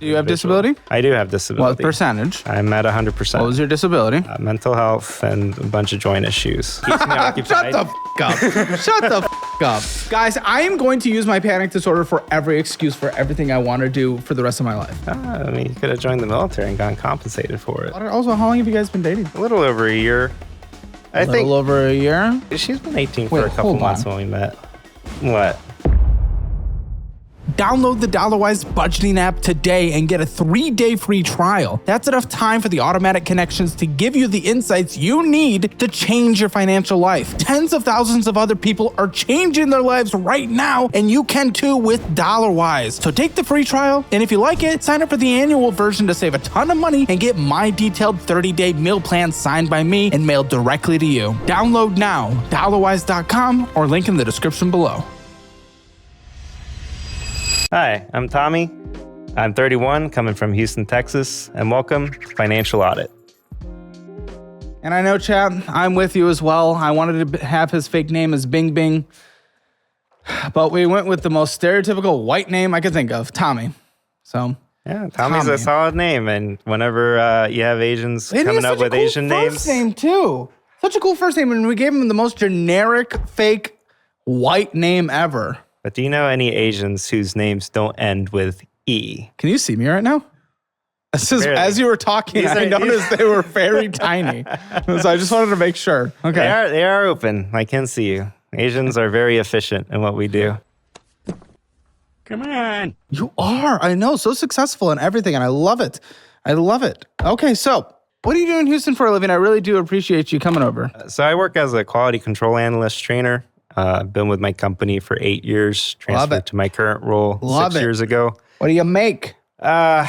Do you have disability? I do have disability. What percentage? I'm at 100%. What was your disability? Mental health and a bunch of joint issues. Keeps me occupied. Shut the f*** up. Shut the f*** up. Guys, I am going to use my panic disorder for every excuse for everything I want to do for the rest of my life. I mean, you could have joined the military and gotten compensated for it. Also, how long have you guys been dating? A little over a year. A little over a year? She's been 18 for a couple months when we met. What? Download the DollarWise budgeting app today and get a 3-day free trial. That's enough time for the automatic connections to give you the insights you need to change your financial life. Tens of thousands of other people are changing their lives right now, and you can too with DollarWise. So take the free trial, and if you like it, sign up for the annual version to save a ton of money and get my detailed 30-day meal plan signed by me and mailed directly to you. Download now, dollarwise.com, or link in the description below. Hi, I'm Tommy. I'm 31, coming from Houston, Texas, and welcome to Financial Audit. And I know, chat, I'm with you as well. I wanted to have his fake name as Bing Bing, but we went with the most stereotypical white name I could think of, Tommy. So yeah, Tommy's a solid name, and whenever you have Asians coming up with Asian names, first name too. Such a cool first name, and we gave him the most generic fake white name ever. But do you know any Asians whose names don't end with E? Can you see me right now? As you were talking, I noticed they were very tiny. So I just wanted to make sure. Okay. They are open. I can see you. Asians are very efficient in what we do. Come on. You are. I know. So successful in everything, and I love it. I love it. Okay, so what do you do in Houston for a living? I really do appreciate you coming over. So I work as a quality control analyst trainer. I've been with my company for 8 years, transferred to my current role 6 years ago. What do you make? About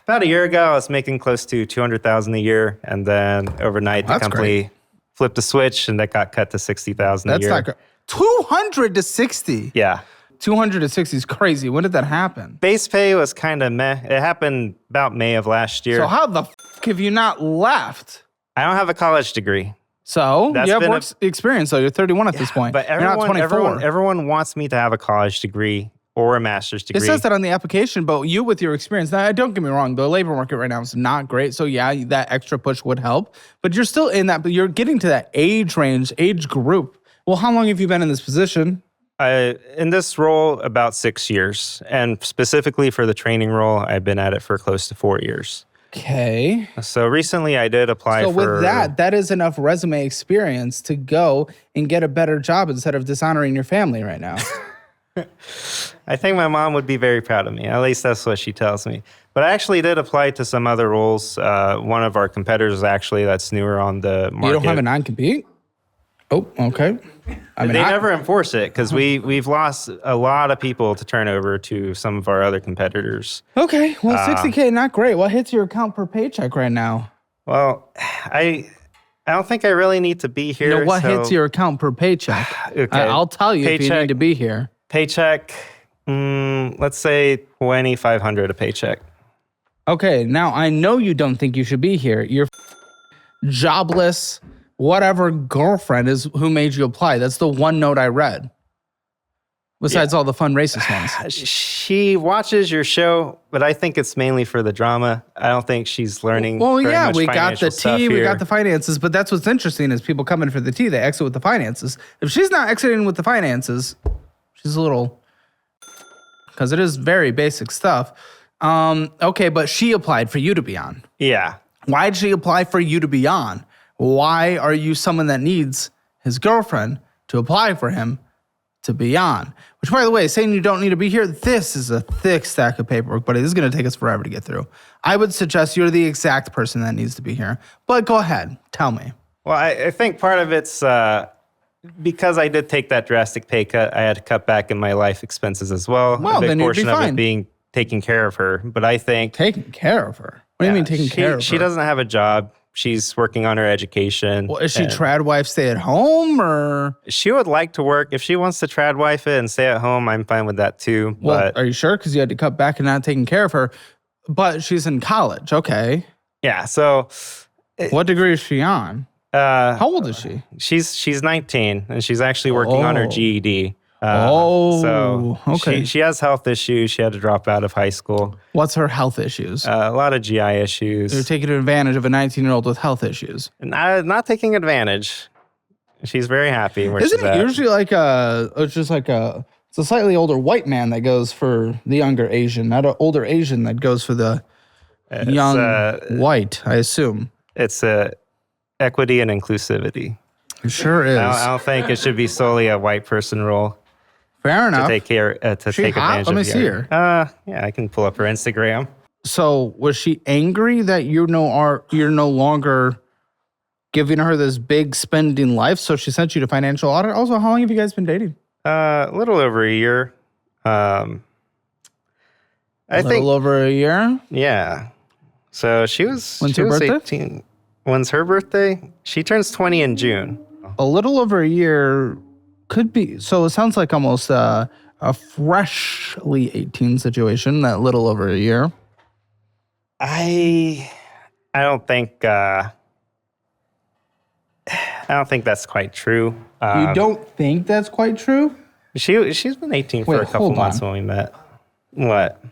a year ago, I was making close to $200,000 a year. And then overnight, the company flipped a switch and that got cut to $60,000 a year. That's not great. 200 to 60? Yeah. 200 to 60 is crazy. When did that happen? Base pay was kind of meh. It happened about May of last year. So how the f*** have you not left? I don't have a college degree. So you have work experience, so you're 31 at this point. But you're not 24. Everyone wants me to have a college degree or a master's degree. It says that on the application, but you with your experience, now don't get me wrong, the labor market right now is not great. So yeah, that extra push would help, but you're still in that, but you're getting to that age range, age group. Well, how long have you been in this position? In this role, about 6 years. And specifically for the training role, I've been at it for close to 4 years. Okay. So recently I did apply for... So with that is enough resume experience to go and get a better job instead of dishonoring your family right now. I think my mom would be very proud of me. At least that's what she tells me. But I actually did apply to some other roles. One of our competitors actually that's newer on the market. You don't have a non-compete? Oh, okay. They never enforce it because we've lost a lot of people to turn over to some of our other competitors. Okay, well, $60K, not great. What hits your account per paycheck right now? Well, I don't think I really need to be here. What hits your account per paycheck? Okay. I'll tell you if you need to be here. Paycheck, let's say $2,500 a paycheck. Okay, now I know you don't think you should be here. You're jobless. Whatever girlfriend is who made you apply. That's the one note I read. Besides all the fun racist ones. She watches your show, but I think it's mainly for the drama. I don't think she's learning. Well, yeah, much we got the tea, we here. got the finances, but that's what's interesting is people come in for the tea, they exit with the finances. If she's not exiting with the finances, she's a little, because it is very basic stuff. Okay, but she applied for you to be on. Yeah. Why did she apply for you to be on? Why are you someone that needs his girlfriend to apply for him to be on? Which, by the way, saying you don't need to be here, this is a thick stack of paperwork, but it is going to take us forever to get through. I would suggest you're the exact person that needs to be here. But go ahead, tell me. Well, I think part of it's because I did take that drastic pay cut, I had to cut back in my life expenses as well. Well, a big then you'd be portion of fine. it being taking care of her. But I think... Taking care of her? What do you mean taking care of her? She doesn't have a job. She's working on her education. Well, is she trad wife stay at home or? She would like to work. If she wants to trad wife it and stay at home, I'm fine with that too. Well, but are you sure? Because you had to cut back and not taking care of her. But she's in college. Okay. Yeah. So what degree is she on? How old is she? She's 19 and she's actually working on her GED. So okay. she has health issues. She had to drop out of high school. What's her health issues? A lot of GI issues. You're taking advantage of a 19-year-old with health issues. Not taking advantage. She's very happy where Isn't she's it at. usually like it's a slightly older white man that goes for the younger Asian, not an older Asian that goes for the young white, I assume. It's equity and inclusivity. It sure is. I don't think it should be solely a white person role Fair enough. to take care to She take hot? advantage Let me of. see her. Yeah, I can pull up her Instagram. So was she angry that you're no longer giving her this big spending life? So she sent you to financial audit. Also, how long have you guys been dating? A little over a year. I think over a year. yeah. So she was. When's she her was birthday? 18. When's her birthday? She turns 20 in June. A little over a year could be. So it sounds like almost a freshly 18 situation. That little over a year. I don't think that's quite true. You don't think that's quite true? She's been 18 for Wait, a couple hold months on. when we met. What?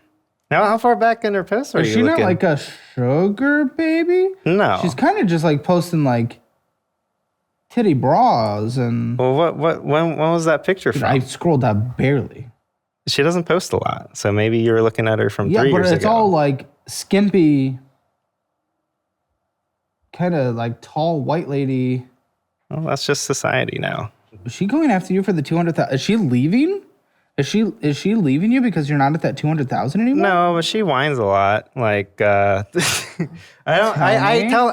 Now, how far back in her post are Is you she looking? not like a sugar baby? No. She's kind of just like posting like titty bras and Well, when was that picture from? I scrolled up barely. She doesn't post a lot, so maybe you were looking at her from 3 Yeah, but years it's ago. all like skimpy, kind of like tall white lady. Well, that's just society now. Is she going after you for the 200,000? Is she leaving? Is she leaving you because you're not at that 200,000 anymore? No, but she whines a lot. Like I don't.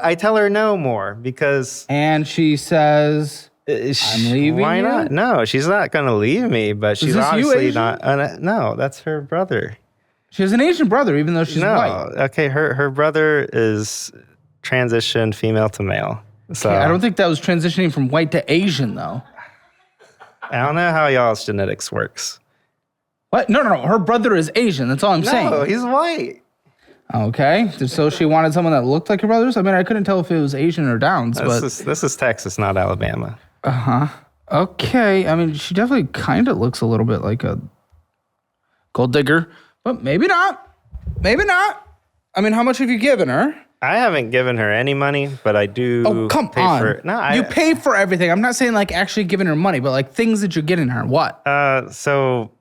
I tell her no more because And she says, I'm leaving Why you? not? No, she's not gonna leave me. But she's this you, obviously Asian? not. No, that's her brother. she has an Asian brother, even though she's No, white. okay. Her brother is transitioned female to male. So I don't think that was transitioning from white to Asian, though. I don't know how y'all's genetics works. What? No. Her brother is Asian. That's all I'm No, saying. he's white. Okay. So she wanted someone that looked like her brothers? I mean, I couldn't tell if it was Asian or Downs, but... This is Texas, not Alabama. Okay. I mean, she definitely kind of looks a little bit like a gold digger, but maybe not. Maybe not. I mean, how much have you given her? I haven't given her any money, but I do. Oh, come pay on. For, no, you pay for everything. I'm not saying like actually giving her money, but like things that you're getting her. What? So,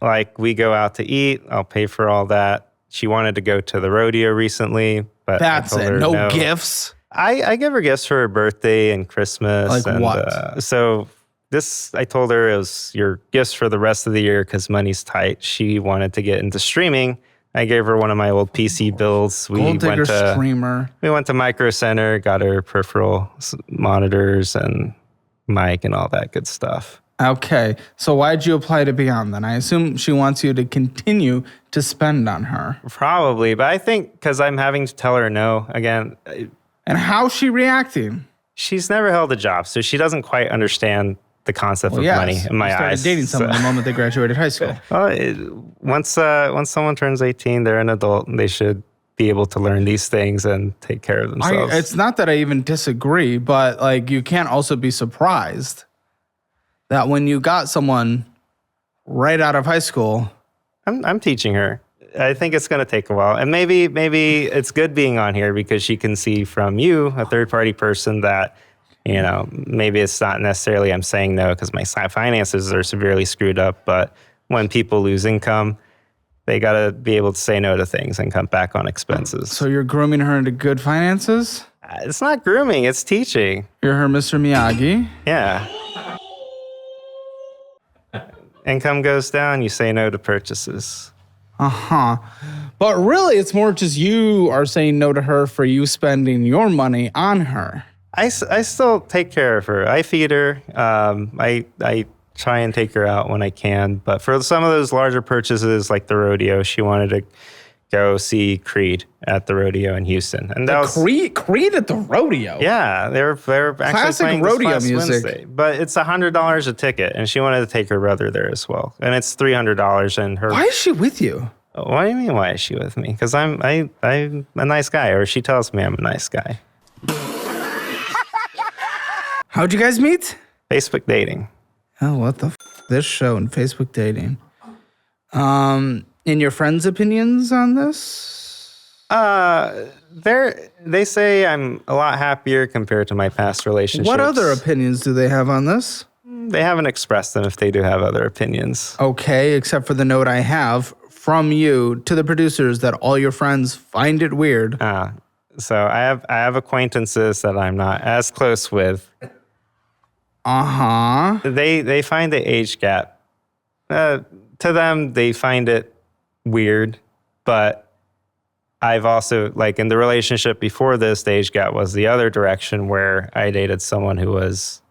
like, we go out to eat. I'll pay for all that. She wanted to go to the rodeo recently, but That's I told it. her No gifts. I give her gifts for her birthday and Christmas. Like and, what? So I told her it was your gifts for the rest of the year because money's tight. She wanted to get into streaming. I gave her one of my old PC builds. Gold digger streamer. We went to Micro Center, got her peripheral monitors and mic and all that good stuff. Okay. So why'd you apply to Beyond then? I assume she wants you to continue to spend on her. Probably, but I think because I'm having to tell her no again. And how's she reacting? She's never held a job, so she doesn't quite understand the concept of money in my you started eyes. dating someone the moment they graduated high school. Well, once someone turns 18, they're an adult, and they should be able to learn these things and take care of themselves. It's not that I even disagree, but like you can't also be surprised that when you got someone right out of high school. I'm teaching her. I think it's going to take a while. And maybe it's good being on here because she can see from you, a third-party person, that, you know, maybe it's not necessarily I'm saying no because my finances are severely screwed up. But when people lose income, they got to be able to say no to things and cut back on expenses. So you're grooming her into good finances? It's not grooming. It's teaching. You're her Mr. Miyagi? Yeah. Income goes down, you say no to purchases. But really, it's more just you are saying no to her for you spending your money on her. I still take care of her. I feed her. I try and take her out when I can. But for some of those larger purchases, like the rodeo, she wanted to go see Creed at the rodeo in Houston. And that was Creed at the rodeo? Yeah, they're actually Classic playing rodeo this last music. Wednesday. But it's $100 a ticket, and she wanted to take her brother there as well. And it's $300. And her. Why is she with you? What do you mean? Why is she with me? Because I'm a nice guy, or she tells me I'm a nice guy. How'd you guys meet? Facebook dating. Oh, what the this show and Facebook dating. In your friends' opinions on this? They say I'm a lot happier compared to my past relationships. What other opinions do they have on this? They haven't expressed them if they do have other opinions. Okay, except for the note I have from you to the producers that all your friends find it weird. So I have acquaintances that I'm not as close with. They find the age gap. To them, they find it weird, but I've also, like in the relationship before this, the age gap was the other direction where I dated someone who was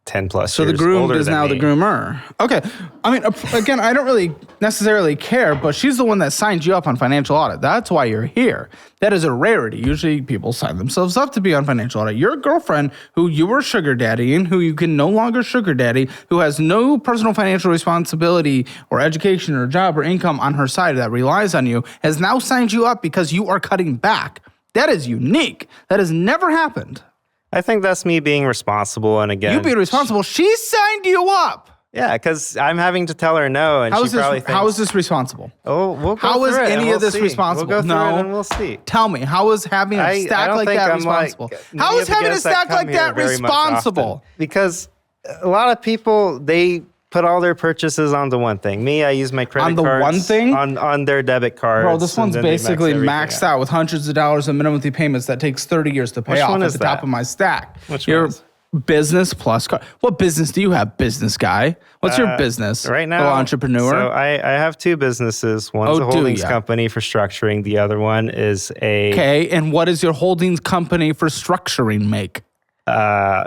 10 plus so years the groomed older is than now me. the groomer. Okay. I mean, again, I don't really necessarily care, but she's the one that signed you up on financial audit. That's why you're here. That is a rarity. Usually people sign themselves up to be on financial audit. Your girlfriend, who you were sugar daddying, who you can no longer sugar daddy, who has no personal financial responsibility or education or job or income on her side that relies on you, has now signed you up because you are cutting back. That is unique. That has never happened. I think that's me being responsible. And again, You being responsible. She signed you up. yeah, because I'm having to tell her no, and How she is this? probably thinks, How is this responsible? oh, we'll go How is through it and any we'll of this see. responsible? We'll go through No. it and we'll see. Tell me, how is having a I stack don't like think that I'm responsible? many How of is the having a guests that stack come like here that very much responsible? often. Because a lot of people, they put all their purchases onto one thing. Me, I use my credit On the cards one thing? on their debit cards. Bro, this and one's then they max basically everything maxed out with hundreds of dollars of minimum payments that takes 30 years to pay Which off one at is the top that? of my stack. Which Your one is- business plus car. What business do you have, business guy? What's your business? Right now, Little entrepreneur? So I have two businesses. One's Oh, a do holdings ya? company for structuring. The other one is a Okay, and what does your holdings company for structuring make?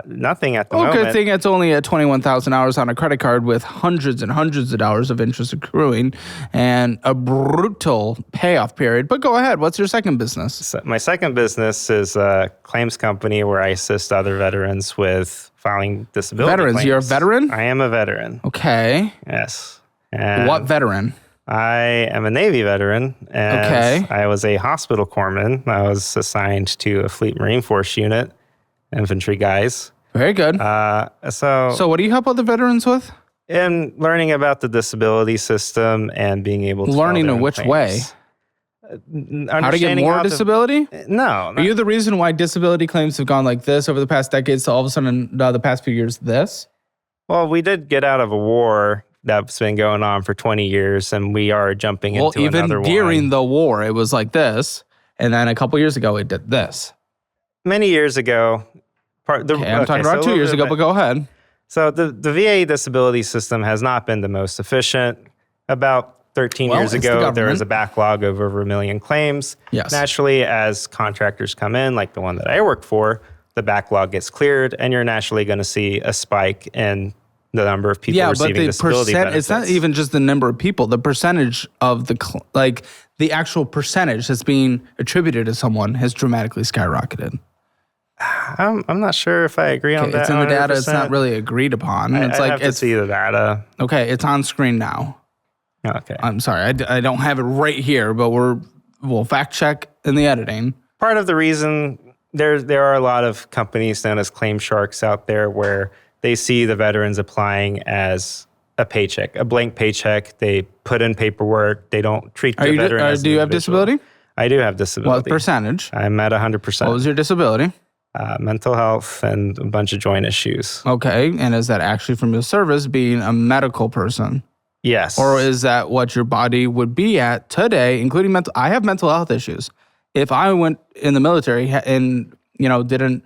nothing at the Oh, moment. good thing it's only at $21,000 on a credit card with hundreds and hundreds of dollars of interest accruing and a brutal payoff period. But go ahead. What's your second business? So my second business is a claims company where I assist other veterans with filing disability Veterans. claims. You're a veteran? I am a veteran. Okay. Yes. And What veteran? I am a Navy veteran. And Okay. I was a hospital corpsman. I was assigned to a Fleet Marine Force unit, infantry guys. Very good. So what do you help other veterans with? in learning about the disability system and being able to Learning file in their which claims. way? How to get Understanding more how to- disability? No. Are you the reason why disability claims have gone like this over the past decades to all of a sudden the past few years this? Well, we did get out of a war that's been going on for 20 years, and we are jumping Well, into even another during one. the war, it was like this. And then a couple years ago, it did this. Many years ago, I'm talking about 2 years ago, but go ahead. So the VA disability system has not been the most efficient. About 13 Well, years it's the ago, there was government. a backlog of over 1 million claims. Yes. Naturally, as contractors come in, like the one that I work for, the backlog gets cleared, and you're naturally going to see a spike in the number of people Yeah, but receiving the disability percent, benefits. it's not even just the number of people. The percentage of the actual percentage that's being attributed to someone has dramatically skyrocketed. I'm not sure if I agree on that. It's in the data. It's 100%. not really agreed upon. It's I like, have to see the data. okay, it's on screen now. Okay. I'm sorry, I don't have it right here, but we'll fact check in the editing. Part of the reason there are a lot of companies known as claim sharks out there where they see the veterans applying as a paycheck, a blank paycheck. They put in paperwork. They don't treat the veteran as Do an you have individual. disability? I do have disability. What percentage? I'm at What 100%. was your disability? Mental health and a bunch of joint issues. Okay, and is that actually from your service being a medical person? Yes. Or is that what your body would be at today, including mental? I have mental health issues. If I went in the military and didn't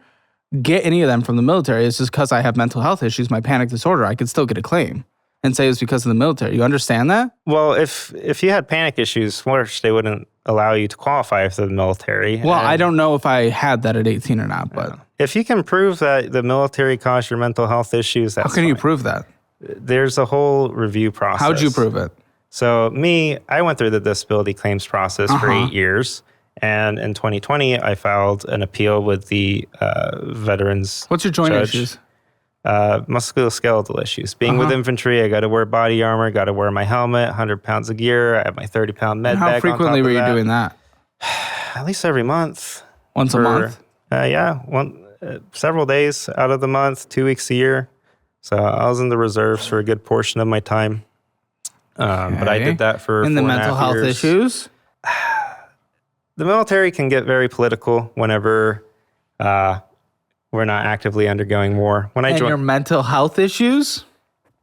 get any of them from the military, it's just because I have mental health issues, my panic disorder. I could still get a claim and say it's because of the military. You understand that? Well, if you had panic issues, first they wouldn't allow you to qualify for the military. Well, And I don't know if I had that at 18 or not, but if you can prove that the military caused your mental health issues, that's how can you fine. prove that? There's a whole review process. How'd you prove it? So I went through the disability claims process for 8 years. And in 2020, I filed an appeal with the veterans. What's your joint judge. issues? Musculoskeletal issues. Being with infantry, I got to wear body armor, got to wear my helmet, 100 pounds of gear. I have my 30-pound med bag. How frequently were you doing that? At least every month. Once a month? Yeah, several days out of the month, 2 weeks a year. So I was in the reserves for a good portion of my time. But I did that for And the 4.5 mental health years. issues? The military can get very political whenever we're not actively undergoing war. When I And joined, your mental health issues?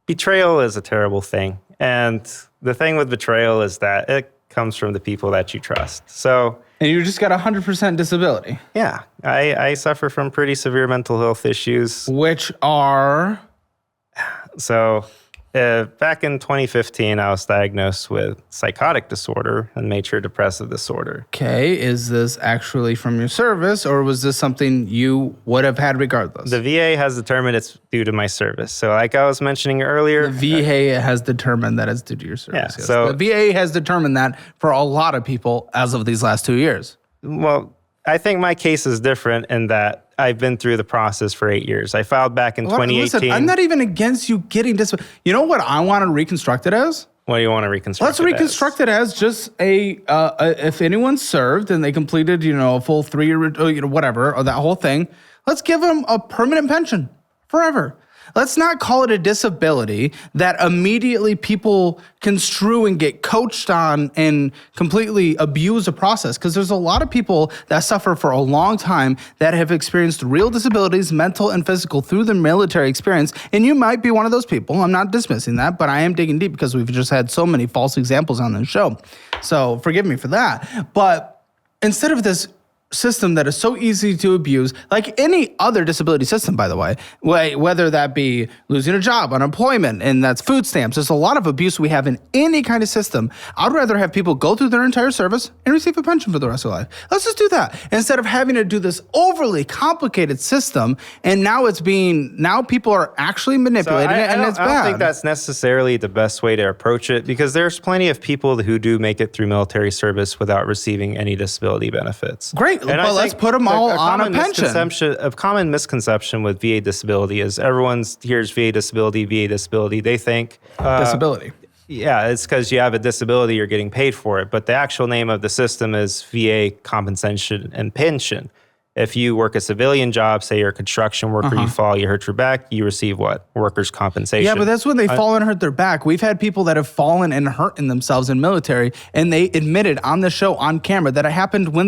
betrayal is a terrible thing. And the thing with betrayal is that it comes from the people that you trust. So, And you just got 100% disability. yeah, I suffer from pretty severe mental health issues. Which are... So, back in 2015, I was diagnosed with psychotic disorder and major depressive disorder. Okay, is this actually from your service, or was this something you would have had regardless? The VA has determined it's due to my service. So, like I was mentioning earlier, The VA has determined that it's due to your service. Yeah, yes. so- The VA has determined that for a lot of people as of these last 2 years. well, I think my case is different in that I've been through the process for 8 years. I filed back in 2018. Listen, I'm not even against you getting disability. You know what I want to reconstruct it as? What do you want to reconstruct? Let's reconstruct it as just if anyone served and they completed, a full 3 year, whatever, or that whole thing, let's give them a permanent pension forever. Let's not call it a disability that immediately people construe and get coached on and completely abuse the process. Because there's a lot of people that suffer for a long time that have experienced real disabilities, mental and physical, through their military experience. And you might be one of those people. I'm not dismissing that, but I am digging deep because we've just had so many false examples on this show. So forgive me for that. But instead of this system that is so easy to abuse, like any other disability system, by the way, whether that be losing a job, unemployment, and that's food stamps. There's a lot of abuse we have in any kind of system. I'd rather have people go through their entire service and receive a pension for the rest of their life. Let's just do that instead of having to do this overly complicated system. And now people are actually manipulating it, and it's bad. I don't think that's necessarily the best way to approach it, because there's plenty of people who do make it through military service without receiving any disability benefits. Great. And but let's put them all on a pension. A common misconception with VA disability is everyone hears VA disability. They think Disability. Yeah, it's because you have a disability, you're getting paid for it. But the actual name of the system is VA compensation and pension. If you work a civilian job, say you're a construction worker, you fall, you hurt your back, you receive what? Workers' compensation. Yeah, but that's when they fall and hurt their back. We've had people that have fallen and hurt themselves in military, and they admitted on the show on camera that it happened when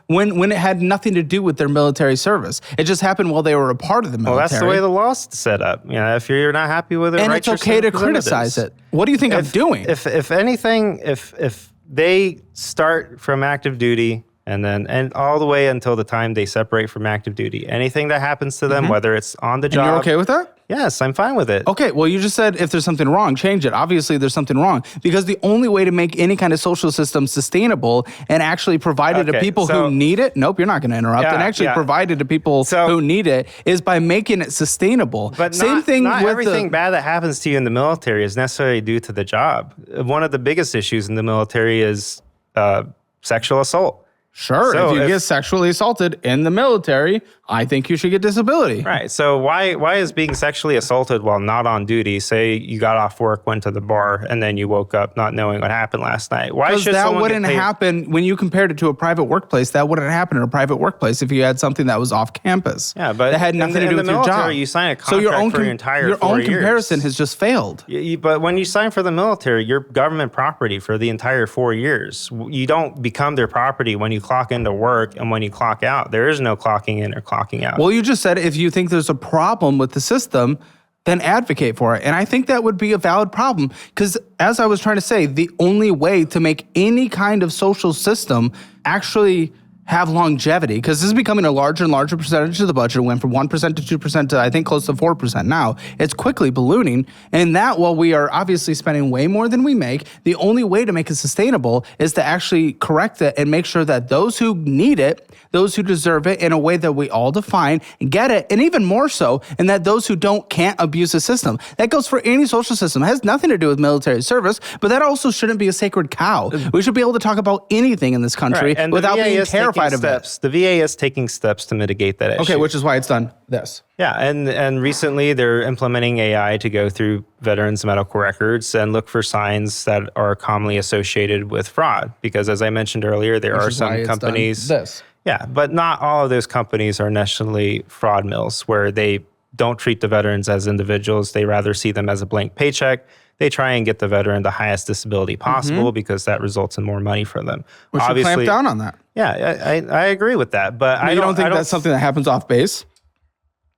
when it had nothing to do with their military service. It just happened while they were a part of the military. Well, that's the way the law's set up. If you're not happy with it, and write it's okay to criticize it. What do you think I'm doing? If anything, if they start from active duty and all the way until the time they separate from active duty, anything that happens to them, whether it's on the job. You're okay with that? Yes, I'm fine with it. Okay, well, you just said if there's something wrong, change it. Obviously, there's something wrong, because the only way to make any kind of social system sustainable and actually provide it to people who need it, nope, you're not going to interrupt, and actually provide it to people who need it is by making it sustainable. But not everything bad that happens to you in the military is necessarily due to the job. One of the biggest issues in the military is sexual assault. Sure, So if you get sexually assaulted in the military, I think you should get disability. Right. So why is being sexually assaulted while not on duty? Say you got off work, went to the bar, and then you woke up not knowing what happened last night. Why should that someone wouldn't happen when you compared it to a private workplace? That wouldn't happen in a private workplace if you had something that was off campus. Yeah, but that had nothing to do with your job. You sign a contract for your entire 4 years. Your own comparison has just failed. But when you sign for the military, you're government property for the entire 4 years. You don't become their property when you clock into work and when you clock out. There is no clocking in or clocking out. Well, you just said if you think there's a problem with the system, then advocate for it. And I think that would be a valid problem, because as I was trying to say, the only way to make any kind of social system actually have longevity, because this is becoming a larger and larger percentage of the budget. It went from 1% to 2% to I think close to 4% now. It's quickly ballooning. And that, while we are obviously spending way more than we make, the only way to make it sustainable is to actually correct it and make sure that those who need it, those who deserve it in a way that we all define and get it, and even more so, and that those who can't abuse the system. That goes for any social system. It has nothing to do with military service, but that also shouldn't be a sacred cow. We should be able to talk about anything in this country without being terrified of it. The VA is taking steps to mitigate that issue. Okay, which is why it's done this. Yeah, and recently they're implementing AI to go through veterans' medical records and look for signs that are commonly associated with fraud. Because as I mentioned earlier, there are some companies. This. Yeah, but not all of those companies are necessarily fraud mills where they don't treat the veterans as individuals. They rather see them as a blank paycheck. They try and get the veteran the highest disability possible because that results in more money for them. We should clamp down on that. Yeah, I agree with that. But I don't think that's something that happens off base?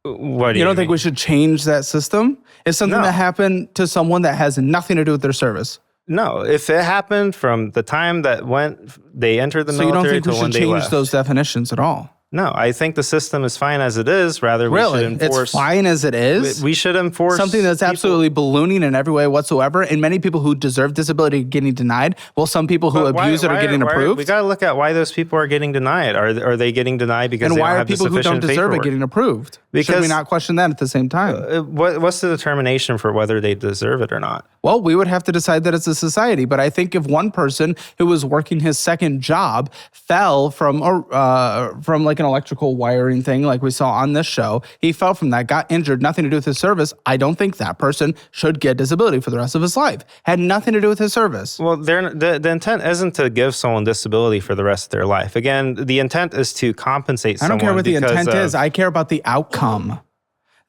What do you don't mean? think we should change that system? It's something that happened to someone that has nothing to do with their service. No, if it happened from the time that they entered the military to when they left. So you don't think we should change those definitions at all? No, I think the system is fine as it is. Rather, we should enforce. It's fine as it is? We should enforce something that's absolutely ballooning in every way whatsoever. And many people who deserve disability are getting denied, while some people who abuse it are getting approved. We got to look at why those people are getting denied. Are they getting denied because they don't have the sufficient paperwork? And why are people who don't deserve it getting approved? Should we not question that at the same time? What's the determination for whether they deserve it or not? Well, we would have to decide that it's a society. But I think if one person who was working his second job fell from like an electrical wiring thing like we saw on this show, he fell from that, got injured, nothing to do with his service, I don't think that person should get disability for the rest of his life. Had nothing to do with his service. Well, the intent isn't to give someone disability for the rest of their life. Again, the intent is to compensate someone. I don't care what the intent is. I care about the outcome.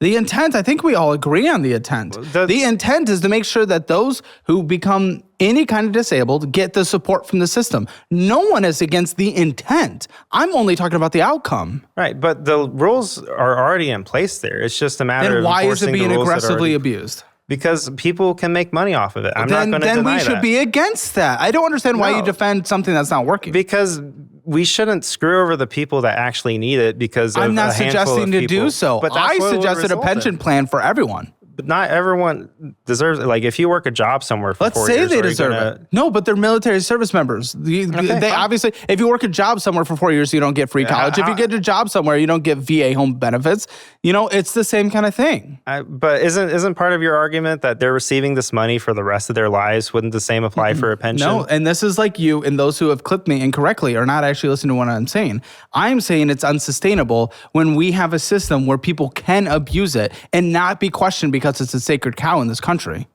The intent, I think we all agree on the intent. The intent is to make sure that those who become any kind of disabled get the support from the system. No one is against the intent. I'm only talking about the outcome. Right, but the rules are already in place there. It's just a matter of enforcing the rules. Then why is it being aggressively abused? Because people can make money off of it. I'm not going to deny that. Then we should be against that. I don't understand why you defend something that's not working. Because we shouldn't screw over the people that actually need it because of I'm not a handful suggesting of to people. do so. But I suggested a pension plan for everyone. But not everyone deserves it. Like if you work a job somewhere for 4 years. Let's say they deserve it. No, but they're military service members. They obviously, if you work a job somewhere for 4 years, you don't get free college. If you get a job somewhere, you don't get VA home benefits. You know, it's the same kind of thing. But isn't part of your argument that they're receiving this money for the rest of their lives? Wouldn't the same apply for a pension? No, and this is like you and those who have clipped me incorrectly are not actually listening to what I'm saying. I'm saying it's unsustainable when we have a system where people can abuse it and not be questioned because it's a sacred cow in this country.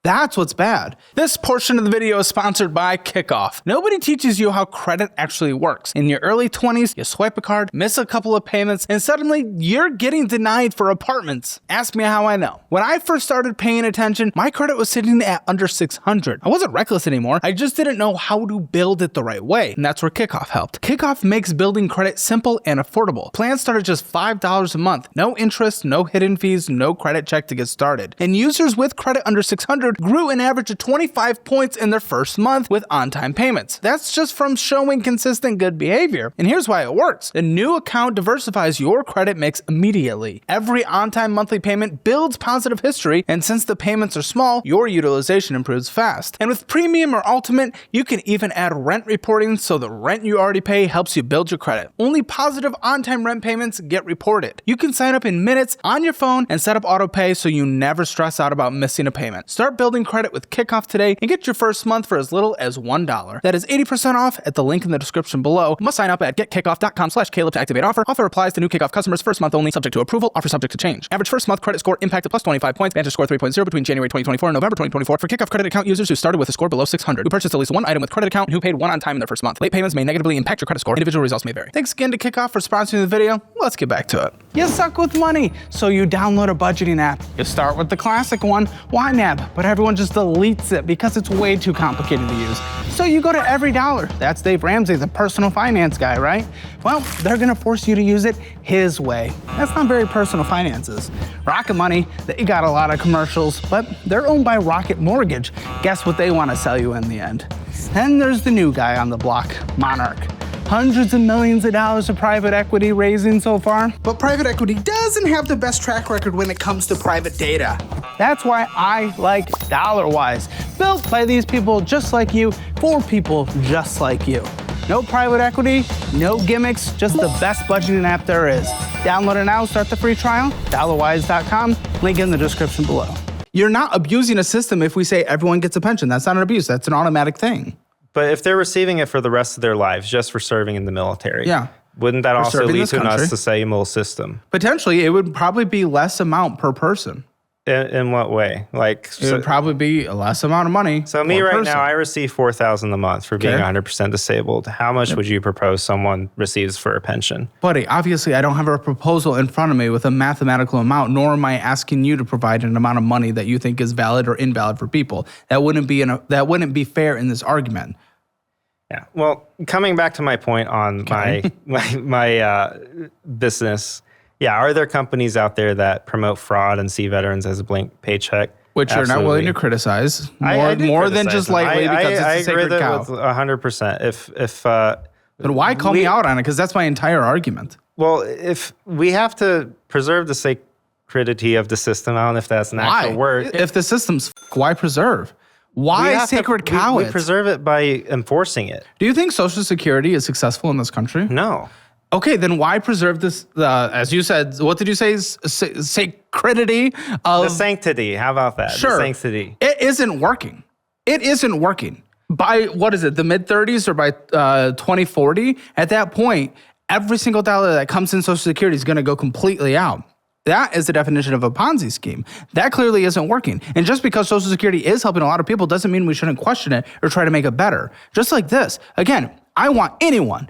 That's what's bad. This portion of the video is sponsored by Kickoff. Nobody teaches you how credit actually works. In your early 20s, you swipe a card, miss a couple of payments, and suddenly you're getting denied for apartments. Ask me how I know. When I first started paying attention, my credit was sitting at under 600. I wasn't reckless anymore. I just didn't know how to build it the right way. And that's where Kickoff helped. Kickoff makes building credit simple and affordable. Plans start at just $5 a month. No interest, no hidden fees, no credit check to get started. And users with credit under 600 grew an average of 25 points in their first month with on-time payments. That's just from showing consistent good behavior. And here's why it works. The new account diversifies your credit mix immediately. Every on-time monthly payment builds positive history, and since the payments are small, your utilization improves fast. And with Premium or Ultimate, you can even add rent reporting so the rent you already pay helps you build your credit. Only positive on-time rent payments get reported. You can sign up in minutes on your phone and set up auto pay so you never stress out about missing a payment. Start building credit with Kickoff today and get your first month for as little as $1. That is 80% off at the link in the description below. You must sign up at getkickoff.com/Caleb to activate offer. Offer applies to new Kickoff customers first month only, subject to approval. Offer subject to change. Average first month credit score impacted plus 25 points. Vantage score 3.0 between January 2024 and November 2024 for Kickoff credit account users who started with a score below 600, who purchased at least one item with credit account, and who paid one on time in their first month. Late payments may negatively impact your credit score. Individual results may vary. Thanks again to Kickoff for sponsoring the video. Let's get back to it. You suck with money, so you download a budgeting app. You start with the classic one, YNAB, but everyone just deletes it because it's way too complicated to use. So you go to Every Dollar. That's Dave Ramsey, the personal finance guy, right? Well, they're gonna force you to use it his way. That's not very personal finances. Rocket Money, they got a lot of commercials, but they're owned by Rocket Mortgage. Guess what they wanna sell you in the end? Then there's the new guy on the block, Monarch. Hundreds of millions of dollars of private equity raising so far. But private equity doesn't have the best track record when it comes to private data. That's why I like DollarWise, built by these people just like you, for people just like you. No private equity, no gimmicks, just the best budgeting app there is. Download it now, start the free trial, dollarwise.com, link in the description below. You're not abusing a system if we say everyone gets a pension. That's not an abuse, that's an automatic thing. But if they're receiving it for the rest of their lives just for serving in the military, wouldn't that also lead to an unsustainable system? Potentially, it would probably be less amount per person. In what way? Like, It would probably be a less amount of money. so me per right person. now, I receive $4,000 a month for being Okay. 100% disabled. How much would you propose someone receives for a pension? Buddy, obviously, I don't have a proposal in front of me with a mathematical amount, nor am I asking you to provide an amount of money that you think is valid or invalid for people. That wouldn't be fair in this argument. Yeah. Well, coming back to my point on my business, yeah, are there companies out there that promote fraud and see veterans as a blank paycheck? Which you're not willing to criticize I do more than criticize just them. lightly because it's a I agree sacred with it cow. with 100%. If But why call me out on it? Because that's my entire argument. well, if we have to preserve the sacredity of the system, I don't know if that's an actual Why? word. If the system's why preserve? We Why have to- sacred cow we it? preserve it by enforcing it. Do you think Social Security is successful in this country? No. Okay, then why preserve this? As you said, what did you say? Sacredity of The sanctity. How about that? Sure. The sanctity. It isn't working. It isn't working. By what is it? The mid 30s or by 2040? At that point, every single dollar that comes in Social Security is going to go completely out. That is the definition of a Ponzi scheme. That clearly isn't working. And just because Social Security is helping a lot of people doesn't mean we shouldn't question it or try to make it better. Just like this. Again, I want anyone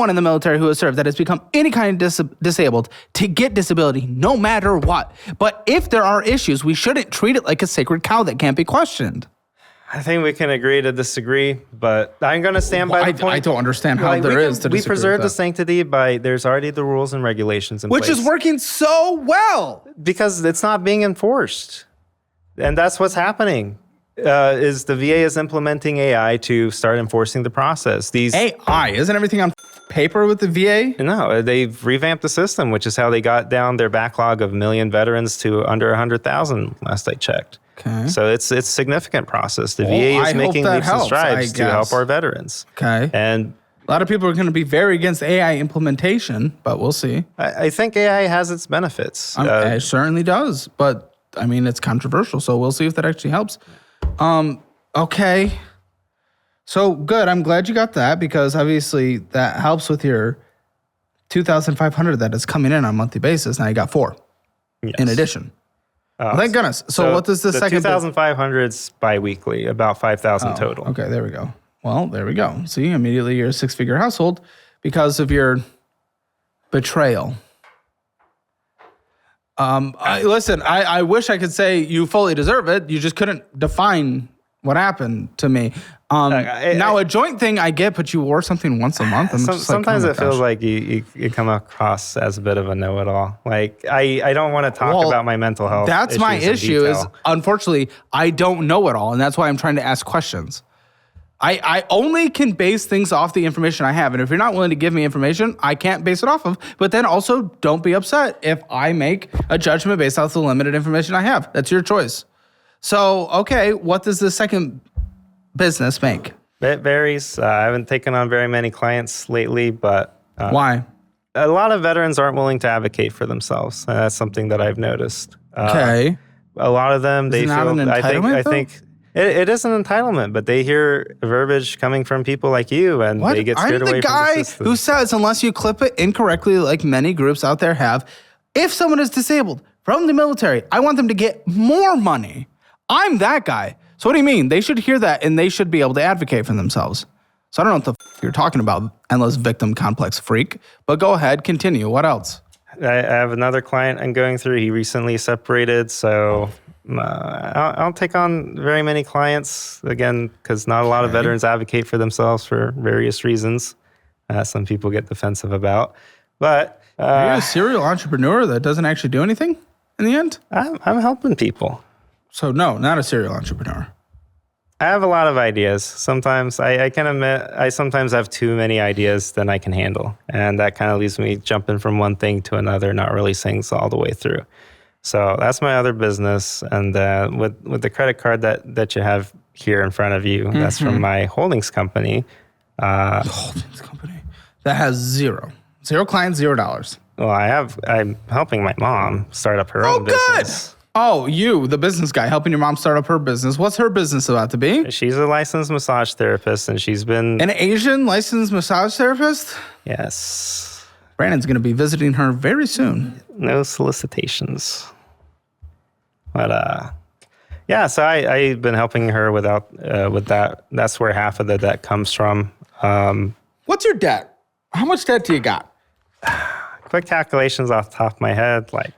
in the military who has served that has become any kind of disabled to get disability no matter what. But if there are issues, we shouldn't treat it like a sacred cow that can't be questioned. I think we can agree to disagree, but I'm going to stand by the point. I don't understand how Like, there we is to We disagree preserve with the that. sanctity by there's already the rules and regulations in Which place. is working so well. Because it's not being enforced. And that's what's happening. Is the VA is implementing AI to start enforcing the process. These AI, isn't everything on paper with the VA? No, they've revamped the system, which is how they got down their backlog of 1 million veterans to under 100,000 last I checked. Okay. So it's a significant process. The Well, VA I is hope making that leaps and helps, strides I to help guess. our veterans. Okay. And A lot of people are going to be very against AI implementation, but we'll see. I think AI has its benefits. It certainly does, but I mean, it's controversial, so we'll see if that actually helps. Okay. So good. I'm glad you got that because obviously that helps with your 2,500 that is coming in on a monthly basis. Now you got 4 in addition. Thank goodness. So what does the second? 2,500's biweekly, about 5,000 total. Okay, there we go. Well, there we go. See, immediately you're a 6-figure household because of your betrayal. Listen, I wish I could say you fully deserve it. You just couldn't define what happened to me. Now, a joint thing I get, but you wore something once a month. I'm just like, Sometimes oh my it feels gosh. like you come across as a bit of a know-it-all. Like I don't want to talk Well, about my mental health. That's my issues in issue is, detail. unfortunately, I don't know it all. And that's why I'm trying to ask questions. I only can base things off the information I have. And if you're not willing to give me information, I can't base it off of. But then also don't be upset if I make a judgment based off the limited information I have. That's your choice. So, okay, what does the second business make? It varies. I haven't taken on very many clients lately, but Why? a lot of veterans aren't willing to advocate for themselves. And that's something that I've noticed. Okay. A lot of them, they it not feel. an entitlement, I though? think it is an entitlement, but they hear verbiage coming from people like you, and What? they get I'm scared the away guy from the system. who says, unless you clip it incorrectly, like many groups out there have, if someone is disabled from the military, I want them to get more money. I'm that guy. So what do you mean? They should hear that and they should be able to advocate for themselves. So I don't know what the you're talking about, endless victim complex freak, but go ahead, continue. What else? I have another client I'm going through. He recently separated, so I don't take on very many clients, again, because not a lot of veterans advocate for themselves for various reasons. Some people get defensive about. But Are you a serial entrepreneur that doesn't actually do anything in the end? I'm helping people. So no, not a serial entrepreneur. I have a lot of ideas. Sometimes I can admit I sometimes have too many ideas than I can handle. And that kind of leaves me jumping from one thing to another, not really seeing this all the way through. So that's my other business. And with the credit card that you have here in front of you, that's from my holdings company. Holdings company that has zero clients, $0. Well, I'm helping my mom start up her own business. Oh, you, the business guy, helping your mom start up her business. What's her business about to be? She's a licensed massage therapist, and she's been An Asian licensed massage therapist? yes, Brandon's going to be visiting her very soon. no solicitations. But yeah, so I've been helping her with that. That's where half of the debt comes from. What's your debt? How much debt do you got? Quick calculations off the top of my head, like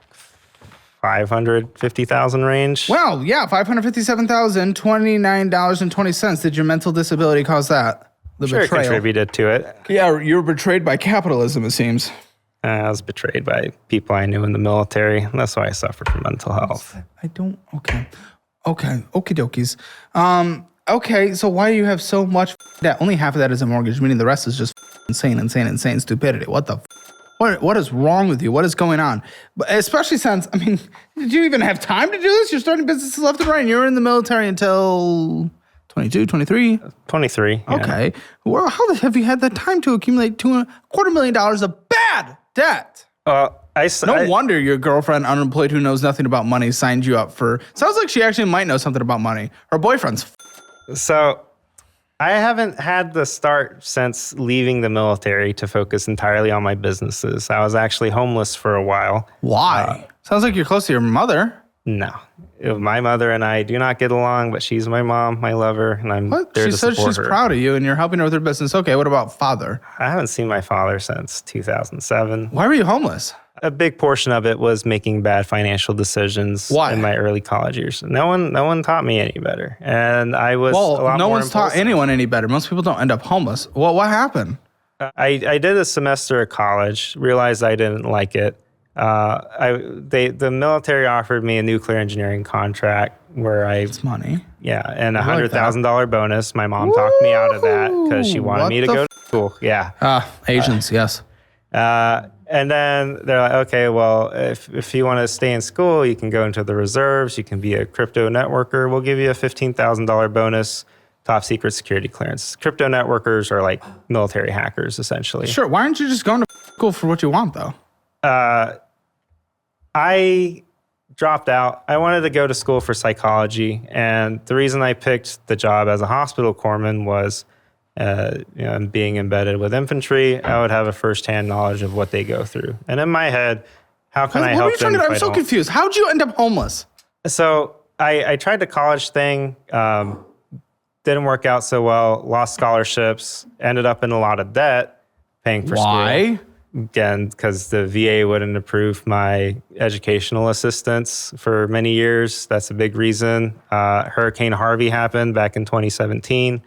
550,000 range. Well, yeah, $557,029.20. Did your mental disability cause that? The Sure, betrayal contributed to it. Yeah, you were betrayed by capitalism, it seems. I was betrayed by people I knew in the military. That's why I suffered from mental health. Okay, okie dokies. Okay, so why do you have so much debt? Only half of that is a mortgage, meaning the rest is just insane stupidity. What the What is wrong with you? What is going on? But especially since, I mean, did you even have time to do this? You're starting businesses left and right, and you're in the military until 22, 23? 23. Yeah. Okay. Well, how have you had the time to accumulate $250,000 of bad debt? No wonder your girlfriend, unemployed, who knows nothing about money, signed you up for... Sounds like she actually might know something about money. Her boyfriend's... So I haven't had the start since leaving the military to focus entirely on my businesses. I was actually homeless for a while. Why? Sounds like you're close to your mother. No. My mother and I do not get along, but she's my mom. I love her, and I'm there to support her. She said she's proud of you, and you're helping her with her business. Okay, what about father? I haven't seen my father since 2007. Why were you homeless? A big portion of it was making bad financial decisions in my early college years. No one taught me any better, and I was a lot no more one's taught anyone any better. Most people don't end up homeless. Well, what happened? I did a semester of college, realized I didn't like it. The military offered me a nuclear engineering contract where It's money. Yeah, and a $100,000 bonus. My mom talked me out of that because she wanted me to go to school. Yeah. Asians, yes. And then they're like, okay, well, if you want to stay in school, you can go into the reserves. You can be a crypto networker. We'll give you a $15,000 bonus, top secret security clearance. Crypto networkers are like military hackers, essentially. Sure. Why aren't you just going to school for what you want, though? I dropped out. I wanted to go to school for psychology. And the reason I picked the job as a hospital corpsman was being embedded with infantry, I would have a firsthand knowledge of what they go through. And in my head, how can I help them? I'm so confused. How'd you end up homeless? So I tried the college thing, didn't work out so well, lost scholarships, ended up in a lot of debt, paying for school. Why? Again, because the VA wouldn't approve my educational assistance for many years. That's a big reason. Hurricane Harvey happened back in 2017.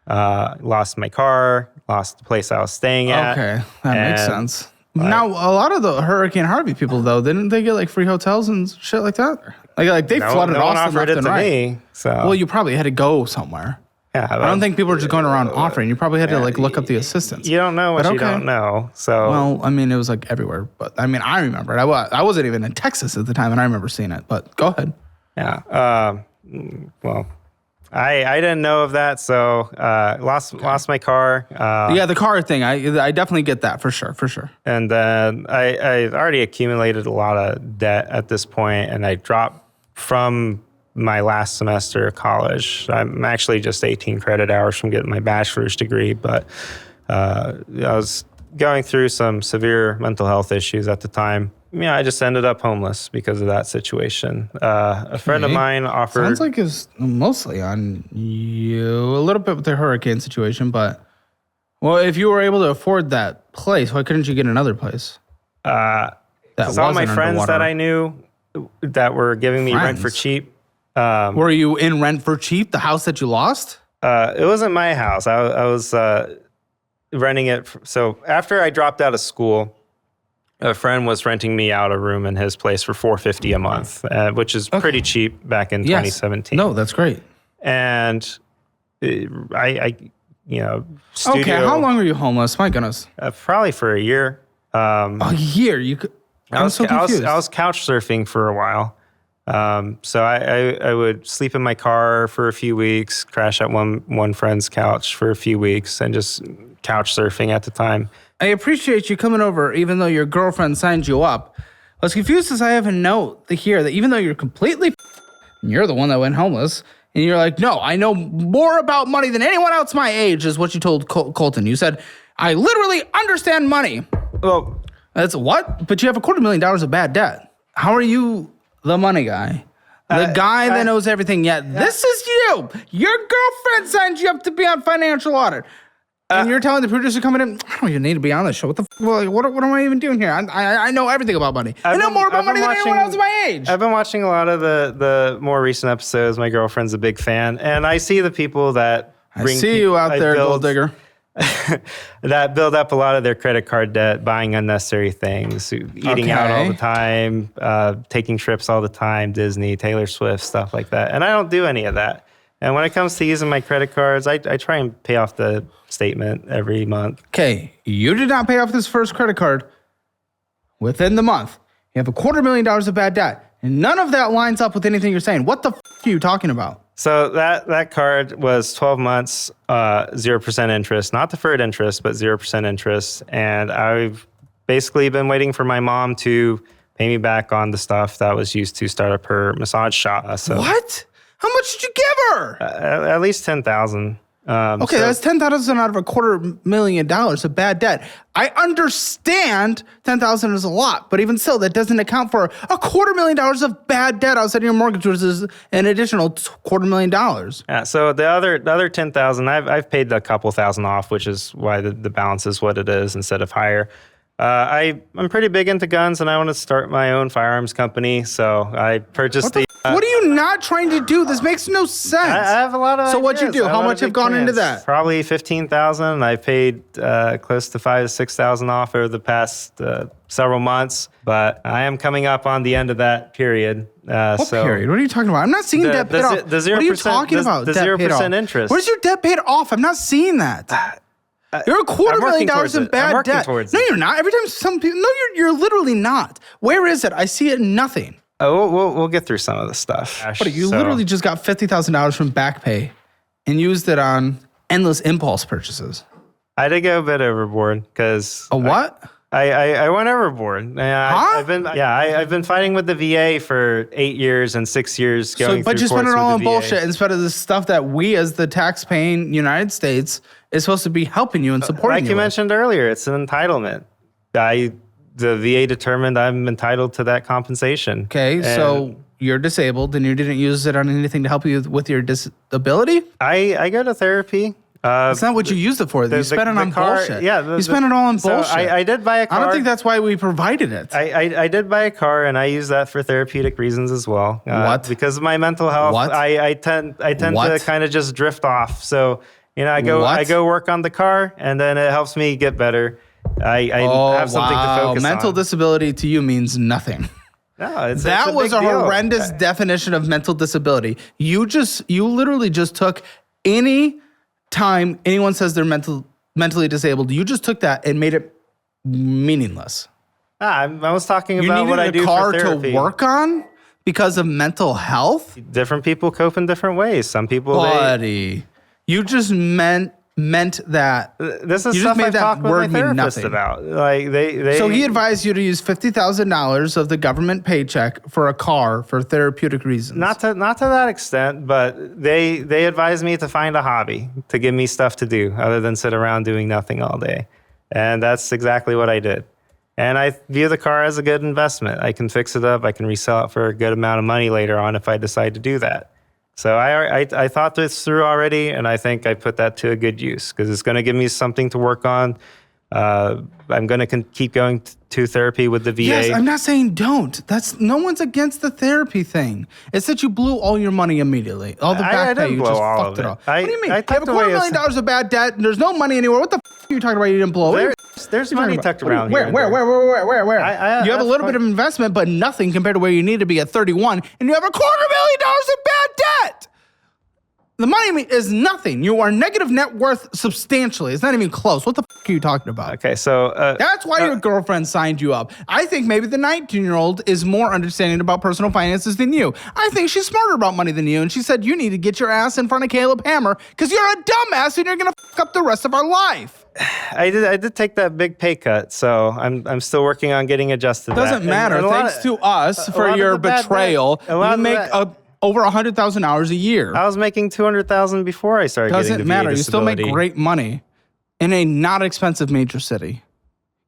Lost my car, lost the place I was staying at. Okay, that makes sense. Now, a lot of the Hurricane Harvey people, though, didn't they get like free hotels and shit like that? Like they flooded Austin left and right. Me, so. Well, you probably had to go somewhere. Yeah, I don't think people are just going around offering. You probably had to like look up the assistance. You don't know what you don't know. So well, I mean, it was like everywhere. But I mean, I remember it. I wasn't even in Texas at the time, and I remember seeing it. But go ahead. Yeah. Well, I didn't know of that, so lost my car. Yeah, the car thing. I definitely get that for sure. And then I already accumulated a lot of debt at this point, and I dropped from my last semester of college. I'm actually just 18 credit hours from getting my bachelor's degree, but I was going through some severe mental health issues at the time. Yeah, I just ended up homeless because of that situation. A friend of mine offered... Sounds like it's mostly on you, a little bit with the hurricane situation, but... Well, if you were able to afford that place, why couldn't you get another place? Because all my friends that I knew that were giving me rent for cheap... were you in rent for cheap, the house that you lost? It wasn't my house. I was renting it. So after I dropped out of school... A friend was renting me out a room in his place for $450 a month, which is pretty cheap back in 2017. No, that's great. And I studio. Okay, how long were you homeless? My goodness. Probably for a year. A year? I'm so confused. I was couch surfing for a while. So I would sleep in my car for a few weeks, crash at one friend's couch for a few weeks, and just couch surfing at the time. I appreciate you coming over, even though your girlfriend signed you up. I was confused as I have a note here that even though you're completely and you're the one that went homeless, and you're like, no, I know more about money than anyone else my age, is what you told Colton. You said, I literally understand money. Well, that's what? But you have $250,000 of bad debt. How are you the money guy? The guy that knows everything. Yeah, this is you. Your girlfriend signed you up to be on financial audit. And you're telling the producer coming in, I don't even need to be on this show. What the what am I even doing here? I know everything about money. I know more about money than anyone else my age. I've been watching a lot of the more recent episodes. My girlfriend's a big fan. And I see the people that bring... I see you out there, gold digger. that build up a lot of their credit card debt, buying unnecessary things, eating out all the time, taking trips all the time, Disney, Taylor Swift, stuff like that. And I don't do any of that. And when it comes to using my credit cards, I try and pay off the statement every month. Okay, you did not pay off this first credit card within the month. You have $250,000 of bad debt. And none of that lines up with anything you're saying. What the are you talking about? So that card was 12 months, 0% interest, not deferred interest, but 0% interest. And I've basically been waiting for my mom to pay me back on the stuff that was used to start up her massage shop. What? How much did you give her? At least $10,000. Okay, that's $10,000 out of $250,000 of bad debt. I understand $10,000 is a lot, but even so, that doesn't account for $250,000 of bad debt outside of your mortgage, which is an additional $250,000. Yeah. So the other $10,000, I've paid a couple thousand off, which is why the balance is what it is instead of higher. I'm pretty big into guns, and I want to start my own firearms company. So I purchased what are you not trying to do? This makes no sense. I have a lot of. So what'd you do? How much have gone into that? Probably $15,000. I paid close to $5,000 to $6,000 off over the past several months, but I am coming up on the end of that period. What period? What are you talking about? I'm not seeing debt paid off. The 0%, what are you talking about? The 0% interest. Where's your debt paid off? I'm not seeing that. You're $250,000 in bad debt. No, you're not. Every time some people, no, you're literally not. Where is it? I see it in nothing. Oh, we'll get through some of the stuff. But you literally just got $50,000 from back pay and used it on endless impulse purchases. I did go a bit overboard because a what? I went overboard. Huh? I've been fighting with the VA for 8 years and 6 years going through but you spent courts it all with on the VA. bullshit instead of the stuff that we, as the tax-paying United States, is supposed to be helping you and supporting you. Like you mentioned earlier, it's an entitlement. The VA determined I'm entitled to that compensation. Okay, so you're disabled and you didn't use it on anything to help you with your disability? I go to therapy. That's not what you used it for. You spent it on bullshit. Yeah, you spent it all on bullshit. I did buy a car. I don't think that's why we provided it. I did buy a car, and I use that for therapeutic reasons as well. What? Because of my mental health, What? I tend to kind of just drift off. So I go work on the car, and then it helps me get better. I have something to focus on. Mental disability to you means nothing. No, that was a horrendous definition of mental disability. You literally just took any time anyone says they're mentally disabled, you just took that and made it meaningless. I was talking about what I do for therapy. You needed a car to work on because of mental health? Different people cope in different ways. Some people, Buddy, you just meant that. This is stuff I talk with my therapist about. Like So he advised you to use $50,000 of the government paycheck for a car for therapeutic reasons. Not to that extent, but they advised me to find a hobby to give me stuff to do other than sit around doing nothing all day. And that's exactly what I did. And I view the car as a good investment. I can fix it up. I can resell it for a good amount of money later on if I decide to do that. So I thought this through already, and I think I put that to a good use because it's going to give me something to work on. I'm going to keep going to therapy with the VA. Yes, I'm not saying don't. No one's against the therapy thing. It's that you blew all your money immediately. All the back pay, you just fucked it all. What do you mean? You have $250,000 of bad debt, and there's no money anywhere. What the f*** are you talking about? You didn't blow it? There's money tucked around here. Where? You have a little bit of investment, but nothing compared to where you need to be at 31, and you have $250,000 of bad debt. The money is nothing. You are negative net worth substantially. It's not even close. What the f*** are you talking about? Okay, so... That's why your girlfriend signed you up. I think maybe the 19-year-old is more understanding about personal finances than you. I think she's smarter about money than you, and she said you need to get your ass in front of Caleb Hammer because you're a dumbass and you're going to f*** up the rest of our life. I did take that big pay cut, so I'm still working on getting adjusted. It doesn't matter. Thanks to us for your betrayal. You make over 100,000 hours a year. I was making 200,000 before I started getting the Doesn't matter. VA You still make great money in a not expensive major city.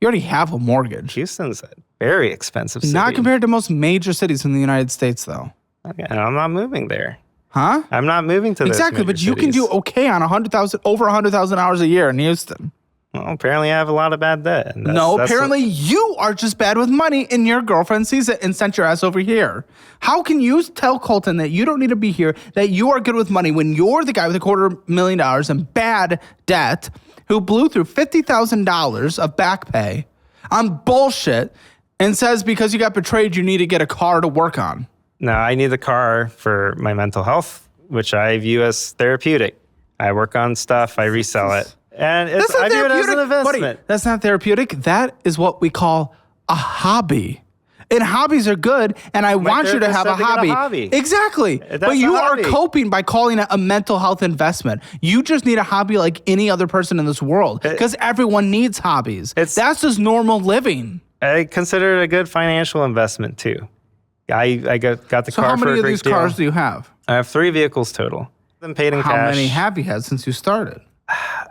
You already have a mortgage. Houston's a very expensive city. Not compared to most major cities in the United States, though. And I'm not moving there. Huh? I'm not moving to those Exactly, but major you can do cities. okay on over 100,000 hours a year in Houston. Well, apparently I have a lot of bad debt. And No, that's apparently you are just bad with money and your girlfriend sees it and sent your ass over here. How can you tell Colton that you don't need to be here, that you are good with money when you're the guy with $250,000 in bad debt who blew through $50,000 of back pay on bullshit and says because you got betrayed, you need to get a car to work on? No, I need the car for my mental health, which I view as therapeutic. I work on stuff, I resell it. And That's not I view it as an therapeutic. investment. Buddy, that's not therapeutic. That is what we call a hobby. And hobbies are good, and I want you to therapist have a said to get a hobby. hobby. Exactly. That's But a you are hobby. coping by calling it a mental health investment. You just need a hobby like any other person in this world because everyone needs hobbies. That's just normal living. I consider it a good financial investment too. I got the So car how for many a of great these deal. cars do you have? I have 3 vehicles total. Them paid in How cash. many have you had since you started?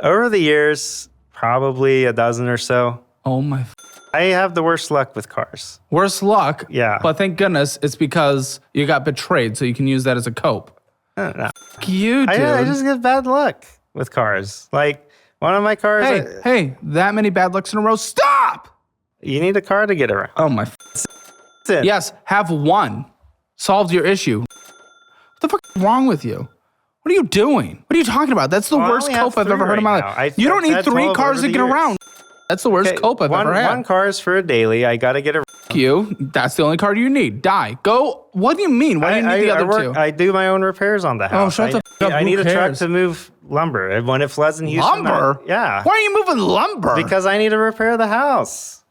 Over the years, probably a dozen or so. Oh my I have the worst luck with cars. worst luck. Yeah. But thank goodness it's because you got betrayed, so you can use that as a cope. No. Fuck you, dude. I just get bad luck with cars. Like one of my cars. Hey, that many bad lucks in a row. Stop! You need a car to get around. Oh my. Yes, have one. Solved your issue. What the fuck is wrong with you? What are you doing? What are you talking about? That's the Well, I worst only have cope I've 3 ever heard in my right life. now. You don't I've need had 3 12 cars over to the get years. around. That's the worst cope I've ever had. One car is for a daily. I got to get a. Fuck you. That's the only car you need. Die. Go. What do you mean? Why do you need the other two? I do my own repairs on the house. shut the fuck up. I Who need a truck cares? to move lumber. And when it floods in Houston. Lumber? Yeah. Why are you moving lumber? Because I need to repair the house.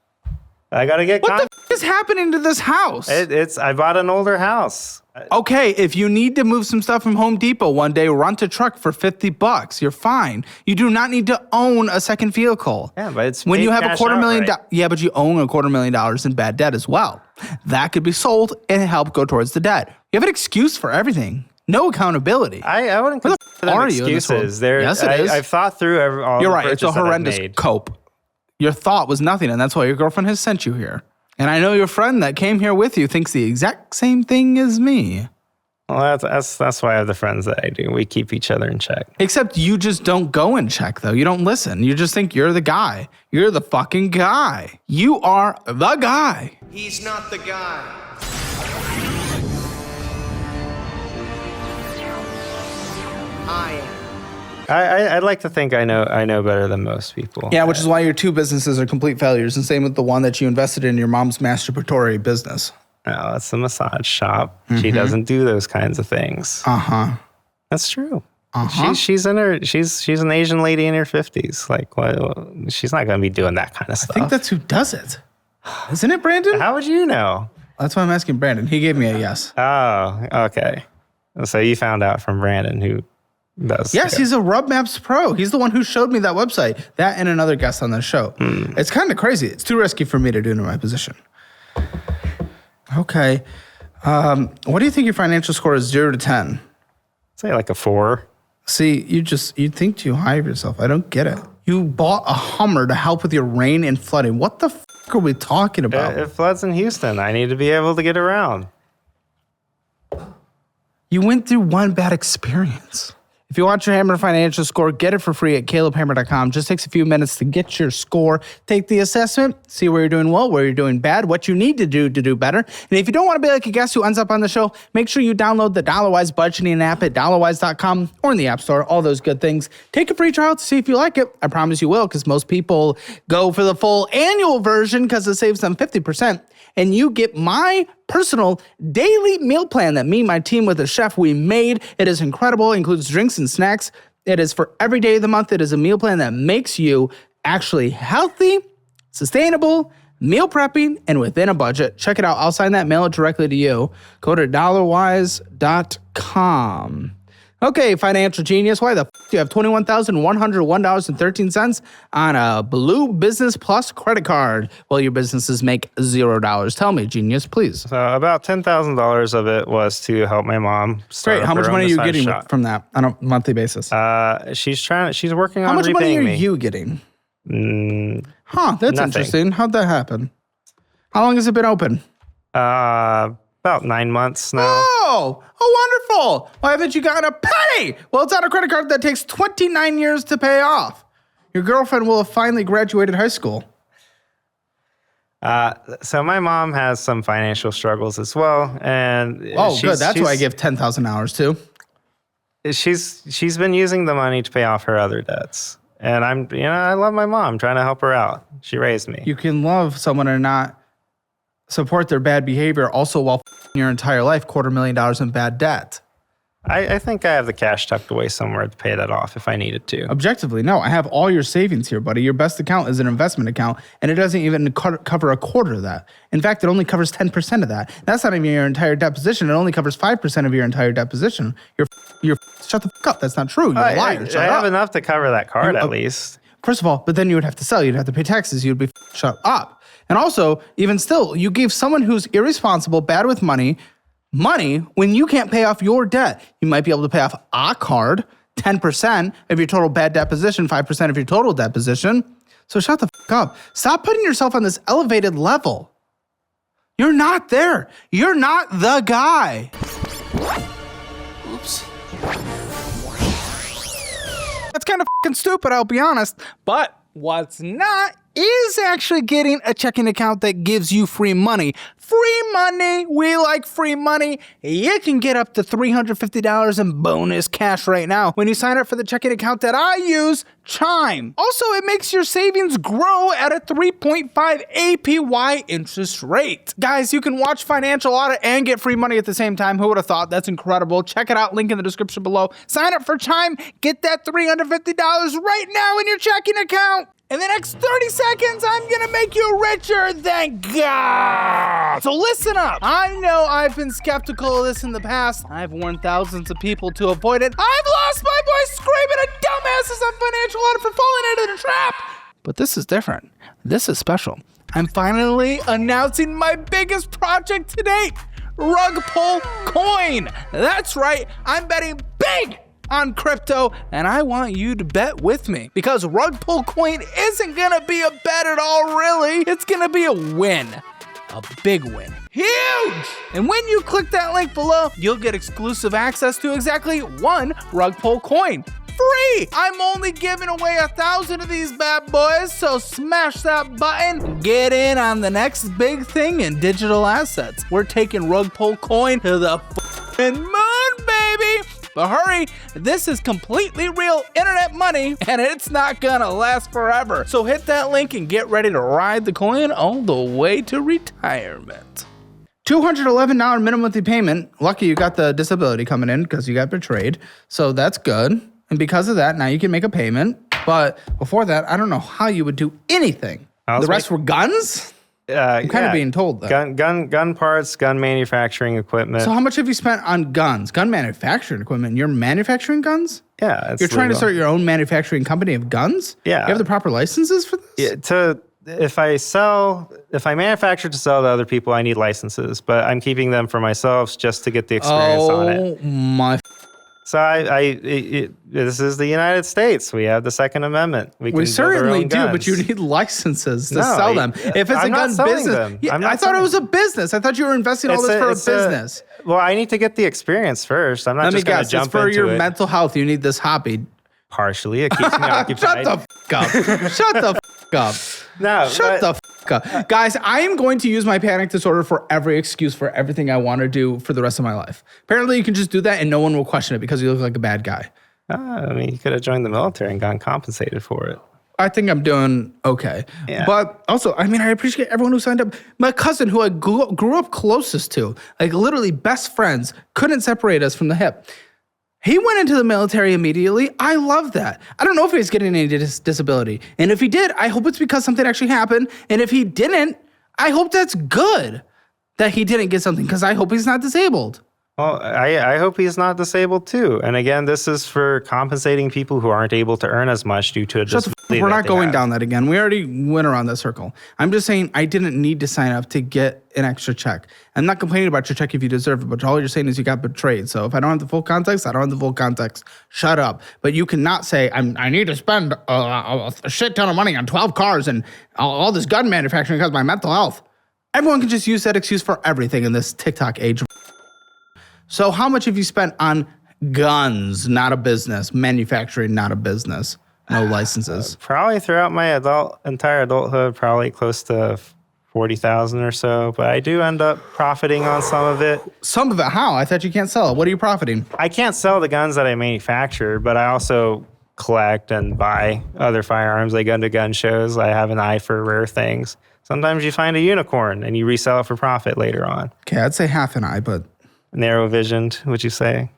I got to get. What the fuck is happening to this house? I bought an older house. Okay, if you need to move some stuff from Home Depot one day, rent a truck for $50. You're fine. You do not need to own a second vehicle. Yeah, but it's when paid you have a cash $250,000. outright. Yeah, but you own a $250,000 in bad debt as well. That could be sold and help go towards the debt. You have an excuse for everything. No accountability. I wouldn't Where the consider them are you in this world? excuses. They're, Yes, it is. I've thought through all You're the right. It's a purchases that I've horrendous made. cope. Your thought was nothing, and that's why your girlfriend has sent you here. And I know your friend that came here with you thinks the exact same thing as me. Well, that's why I have the friends that I do. We keep each other in check. Except you just don't go and check, though. You don't listen. You just think you're the guy. You're the fucking guy. You are the guy. He's not the guy. I am. I'd like to think I know better than most people. Yeah, which is why your 2 businesses are complete failures. And same with the one that you invested in your mom's masturbatory business. No, that's a massage shop. She doesn't do those kinds of things. Uh-huh. That's true. Uh-huh. She's an Asian lady in her 50s. Like, well, she's not going to be doing that kind of stuff. I think that's who does it. Isn't it, Brandon? How would you know? That's why I'm asking Brandon. He gave me a yes. Oh, okay. So you found out from Brandon who does. Yes, he's a Rub Maps pro. He's the one who showed me that website. That and another guest on the show. It's kind of crazy. It's too risky for me to do in my position. Okay. What do you think your financial score is 0 to 10? Say like a 4. See, you think too high of yourself. I don't get it. You bought a Hummer to help with your rain and flooding. What the fuck are we talking about? It floods in Houston. I need to be able to get around. You went through one bad experience. If you want your Hammer financial score, get it for free at calebhammer.com. Just takes a few minutes to get your score. Take the assessment, see where you're doing well, where you're doing bad, what you need to do better. And if you don't want to be like a guest who ends up on the show, make sure you download the Dollarwise budgeting app at dollarwise.com or in the App Store, all those good things. Take a free trial to see if you like it. I promise you will, because most people go for the full annual version because it saves them 50%. And you get my personal daily meal plan that me and my team with a chef, we made. It is incredible. It includes drinks and snacks. It is for every day of the month. It is a meal plan that makes you actually healthy, sustainable, meal prepping, and within a budget. Check it out. I'll sign that, mail it directly to you. Go to dollarwise.com. Okay, financial genius, why the f*** do you have $21,101.13 on a Blue Business Plus credit card while your businesses make $0? Tell me, genius, please. So about $10,000 of it was to help my mom start Great. up How much her own money are you massage getting shop. from that on a monthly basis? She's working on How much money repaying are me. you getting? Mm, Huh, that's nothing. interesting. How'd that happen? How long has it been open? about 9 months now. Oh, wonderful. Why haven't you gotten a penny? Well, it's on a credit card that takes 29 years to pay off. Your girlfriend will have finally graduated high school. So my mom has some financial struggles as well, and good. That's who I give $10,000 to. She's been using the money to pay off her other debts, and I love my mom. I'm trying to help her out. She raised me. You can love someone and not support their bad behavior, also while your entire life $250,000 in bad debt. I think I have the cash tucked away somewhere to pay that off if I needed to. Objectively, no. I have all your savings here, buddy. Your best account is an investment account, and it doesn't even cover a quarter of that. In fact, it only covers 10% of that. That's not even your entire debt position. It only covers 5% of your entire debt position. You're shut the fuck up. That's not true. You're a liar. I have enough to cover that card at least. First of all, but then you would have to sell. You'd have to pay taxes. You'd be shut up. And also, even still, you gave someone who's irresponsible, bad with money when you can't pay off your debt. You might be able to pay off a card, 10% of your total bad debt position, 5% of your total debt position. So shut the fuck up. Stop putting yourself on this elevated level. You're not there. You're not the guy. Oops. That's kind of fucking stupid, I'll be honest. But what's not is actually getting a checking account that gives you free money. Free money. We like free money. You can get up to $350 in bonus cash right now when you sign up for the checking account that I use, Chime. Also, it makes your savings grow at a 3.5 APY interest rate. Guys, you can watch Financial Audit and get free money at the same time. Who would have thought? That's incredible. Check it out. Link in the description below. Sign up for Chime. Get that $350 right now in your checking account. In the next 30 seconds, I'm gonna make you richer, thank God! So listen up. I know I've been skeptical of this in the past. I've warned thousands of people to avoid it. I've lost my voice screaming at dumbasses on Financial Audit for falling into the trap. But this is different. This is special. I'm finally announcing my biggest project to date, Rug Pull Coin. That's right, I'm betting big on crypto, and I want you to bet with me because Rug Pull Coin isn't gonna be a bet at all, really. It's gonna be a win. A big win. Huge! And when you click that link below, you'll get exclusive access to exactly one Rug Pull Coin. Free! I'm only giving away 1,000 of these bad boys, so smash that button. Get in on the next big thing in digital assets. We're taking Rug Pull Coin to the f***ing moon, baby! But hurry, this is completely real internet money, and it's not gonna last forever. So hit that link and get ready to ride the coin all the way to retirement. $211 minimum monthly payment. Lucky you got the disability coming in because you got betrayed. So that's good. And because of that, now you can make a payment. But before that, I don't know how you would do anything. The rest were guns? I'm kind of being told that. Gun parts, gun manufacturing equipment. So how much have you spent on guns? Gun manufacturing equipment? You're manufacturing guns? Yeah, it's You're trying legal. to start your own manufacturing company of guns? Yeah. You have the proper licenses for this? Yeah, if I manufacture to sell to other people, I need licenses, but I'm keeping them for myself just to get the experience on it. Oh my. So this is the United States. We have the Second Amendment. We certainly do, but you need licenses to sell them. If it's I'm a not gun selling business, them. yeah, I thought it was a business. I thought you were investing all this for a business. Well, I need to get the experience first. I'm not just going to jump into it. It's for your mental health. You need this hobby. Partially, it keeps me occupied. Shut the fuck up. Shut the fuck up. No, Shut the fuck up. Guys, I am going to use my panic disorder for every excuse for everything I want to do for the rest of my life. Apparently, you can just do that and no one will question it because you look like a bad guy. I mean, you could have joined the military and gotten compensated for it. I think I'm doing okay. Yeah. But also, I mean, I appreciate everyone who signed up. My cousin, who I grew up closest to, like literally best friends, couldn't separate us from the hip. He went into the military immediately. I love that. I don't know if he's getting any disability. And if he did, I hope it's because something actually happened. And if he didn't, I hope that's good that he didn't get something because I hope he's not disabled. Well, I hope he's not disabled too. And again, this is for compensating people who aren't able to earn as much due to a disability. We're not going down that again. We already went around that circle. I'm just saying I didn't need to sign up to get an extra check. I'm not complaining about your check if you deserve it, but all you're saying is you got betrayed. So if I don't have the full context, I don't have the full context. Shut up. But you cannot say I need to spend a shit ton of money on 12 cars and all this gun manufacturing because of my mental health. Everyone can just use that excuse for everything in this TikTok age. So how much have you spent on guns, not a business, manufacturing, not a business, no licenses? Probably throughout my entire adulthood, probably close to 40,000 or so. But I do end up profiting on some of it. Some of it, how? I thought you can't sell it. What are you profiting? I can't sell the guns that I manufacture, but I also collect and buy other firearms. I go to gun shows. I have an eye for rare things. Sometimes you find a unicorn and you resell it for profit later on. Okay, I'd say half an eye, but... Narrow visioned, would you say?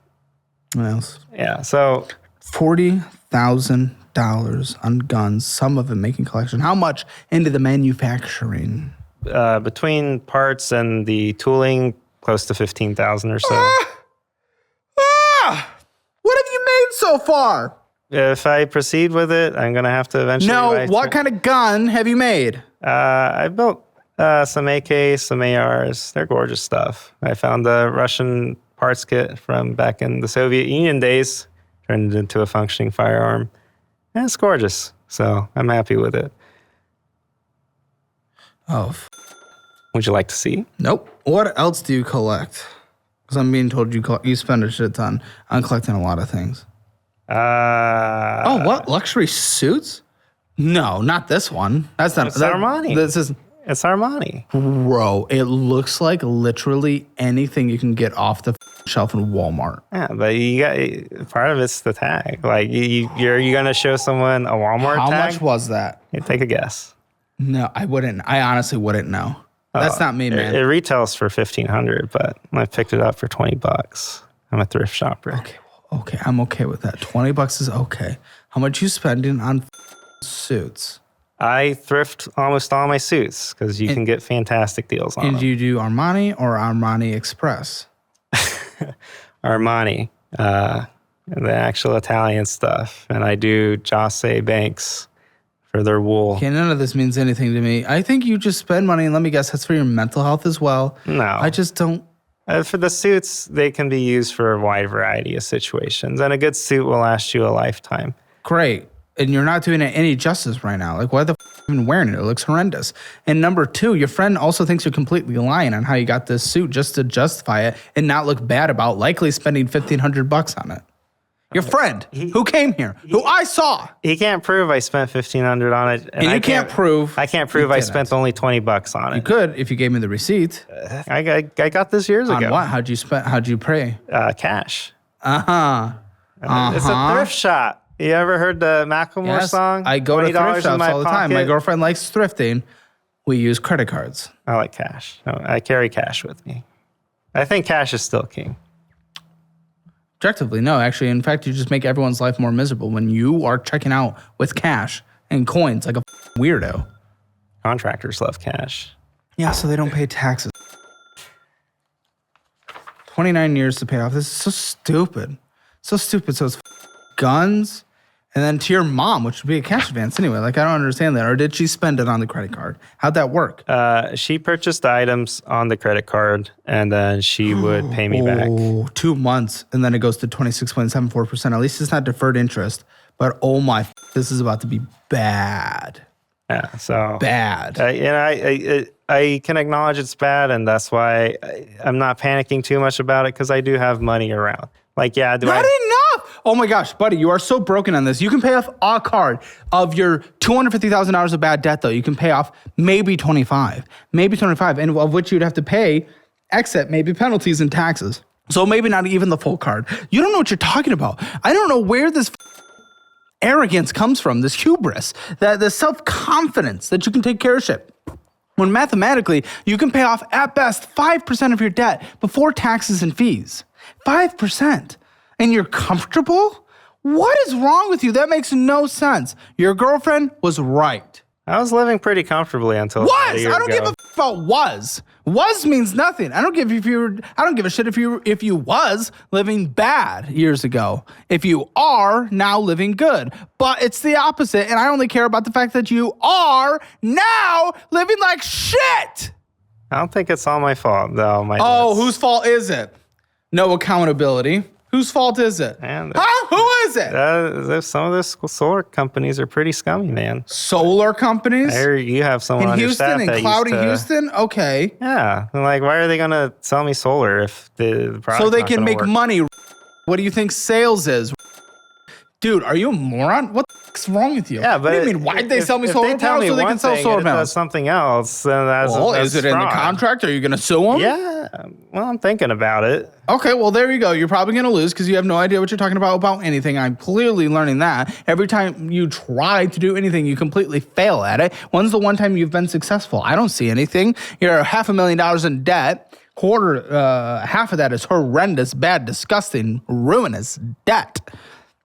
What else? Yeah, so... $40,000 on guns, some of it making collection. How much into the manufacturing? Between parts and the tooling, close to 15,000 or so. What have you made so far? If I proceed with it, I'm going to have to eventually... No, what kind of gun have you made? I built some AKs, some ARs. They're gorgeous stuff. I found the Russian parts kit from back in the Soviet Union days, turned it into a functioning firearm. And it's gorgeous, so I'm happy with it. Oh, Would you like to see? nope. What else do you collect? Because I'm being told you spend a shit ton on collecting a lot of things. What? Luxury suits? No, not this one. That's not... It's Armani. It's Armani. Bro, it looks like literally anything you can get off the shelf in Walmart. Yeah, but you got part of it's the tag. Like you're gonna show someone a Walmart How tag? much was that? You take a guess. No, I wouldn't. I honestly wouldn't know. That's not me, man. It retails for $1,500, but I picked it up for $20. I'm a thrift shopper. Okay, I'm okay with that. $20 is okay. How much you spending on suits? I thrift almost all my suits because you can get fantastic deals on And them. do you do Armani or Armani Express? Armani, the actual Italian stuff, and I do Josse Banks for their wool. Okay, none of this means anything to me. I think you just spend money, and let me guess, that's for your mental health as well. No. I just don't. For the suits, they can be used for a wide variety of situations, and a good suit will last you a lifetime. Great. And you're not doing it any justice right now. Like, why the even wearing it? It looks horrendous. And number two, your friend also thinks you're completely lying on how you got this suit just to justify it and not look bad about likely spending $1,500 on it. Your friend who came here, who I saw. He can't prove I spent $1,500 on it. And you can't prove. I can't prove I spent only $20 on it. You could if you gave me the receipt. I got this years On ago. what? How'd you pay? Cash. Uh-huh. It's a thrift shop. You ever heard the Macklemore song? I go to thrift $20 in shops my all the time. My pocket? girlfriend likes thrifting. We use credit cards. I like cash. No, I carry cash with me. I think cash is still king. Objectively, no. Actually, in fact, you just make everyone's life more miserable when you are checking out with cash and coins like a weirdo. Contractors love cash. Yeah, so they don't pay taxes. 29 years to pay off. This is so stupid. So stupid. So it's guns, and then to your mom, which would be a cash advance anyway. Like, I don't understand that. Or did she spend it on the credit card? How'd that work? She purchased items on the credit card, and then she would pay me back. 2 months, and then it goes to 26.74%. At least it's not deferred interest. But oh my, this is about to be bad. Yeah, so Bad. I can acknowledge it's bad, and that's why I'm not panicking too much about it because I do have money around. Like, yeah, Not enough. Oh my gosh, buddy, you are so broken on this. You can pay off a card of your $250,000 of bad debt, though. You can pay off maybe 25, and of which you'd have to pay exit, maybe penalties and taxes. So maybe not even the full card. You don't know what you're talking about. I don't know where this arrogance comes from, this hubris, the self-confidence that you can take care of shit. When mathematically, you can pay off at best 5% of your debt before taxes and fees. 5%. And you're comfortable? What is wrong with you? That makes no sense. Your girlfriend was right. I was living pretty comfortably until Was. a year I don't ago. give a about was. Was means nothing. I don't give a shit if you was living bad years ago. If you are now living good. But it's the opposite, and I only care about the fact that you are now living like shit. I don't think it's all my fault, though. Whose fault is it? No accountability. Whose fault is it? And Huh? Who is it? Some of those solar companies are pretty scummy, man. Solar companies? I heard you have someone In on your Houston, staff in that cloudy used to, Houston? Okay. Yeah. I'm like, why are they going to sell me solar if the product's So they not can gonna make work? money. What do you think sales is? Dude, are you a moron? What the fuck's wrong with you? Yeah, but what do you mean? Why'd they sell me solar they tell panels me so they can one sell thing solar and it does panels? something else, then that's Is it in the fraud. contract? Are you going to sue them? Yeah. Well, I'm thinking about it. Okay, well, there you go. You're probably going to lose because you have no idea what you're talking about anything. I'm clearly learning that. Every time you try to do anything, you completely fail at it. When's the one time you've been successful? I don't see anything. You're $500,000 in debt. Half of that is horrendous, bad, disgusting, ruinous debt.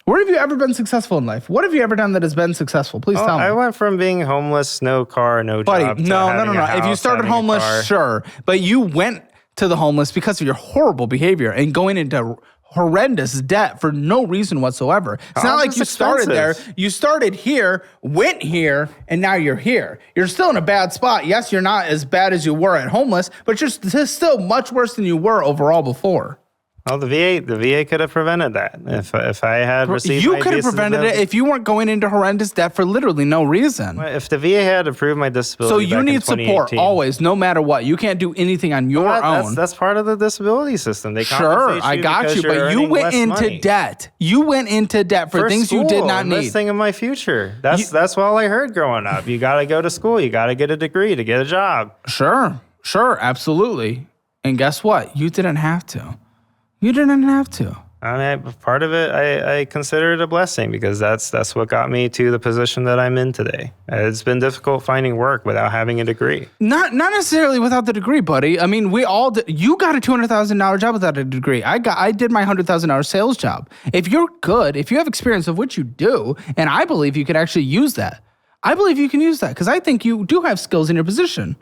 Where have you ever been successful in life? What have you ever done that has been successful? Please tell me. I went from being homeless, no car, no job. Buddy, to no. having a If you house, started having a homeless, car. sure. But you went to the homeless because of your horrible behavior and going into horrendous debt for no reason whatsoever. It's not like you started there. You started here, went here, and now you're here. You're still in a bad spot. Yes, you're not as bad as you were at homeless, but you're still much worse than you were overall before. Well, the VA could have prevented that if I had received. You my could have prevented it if you weren't going into horrendous debt for literally no reason. If the VA had approved my disability. So you need support always, no matter what. You can't do anything on your own. That's part of the disability system. They Sure, I got you, but you went into debt. You went into debt for things you did not need. Investing in my future. That's all I heard growing up. You got to go to school. You got to get a degree to get a job. Sure, absolutely. And guess what? You didn't have to. You didn't have to. I mean, part of it, I consider it a blessing because that's what got me to the position that I'm in today. It's been difficult finding work without having a degree. Not necessarily without the degree, buddy. I mean, we all did. You got a $200,000 job without a degree. I did my $100,000 sales job. If you're good, if you have experience of what you do, and I believe you could actually use that. I believe you can use that because I think you do have skills in your position.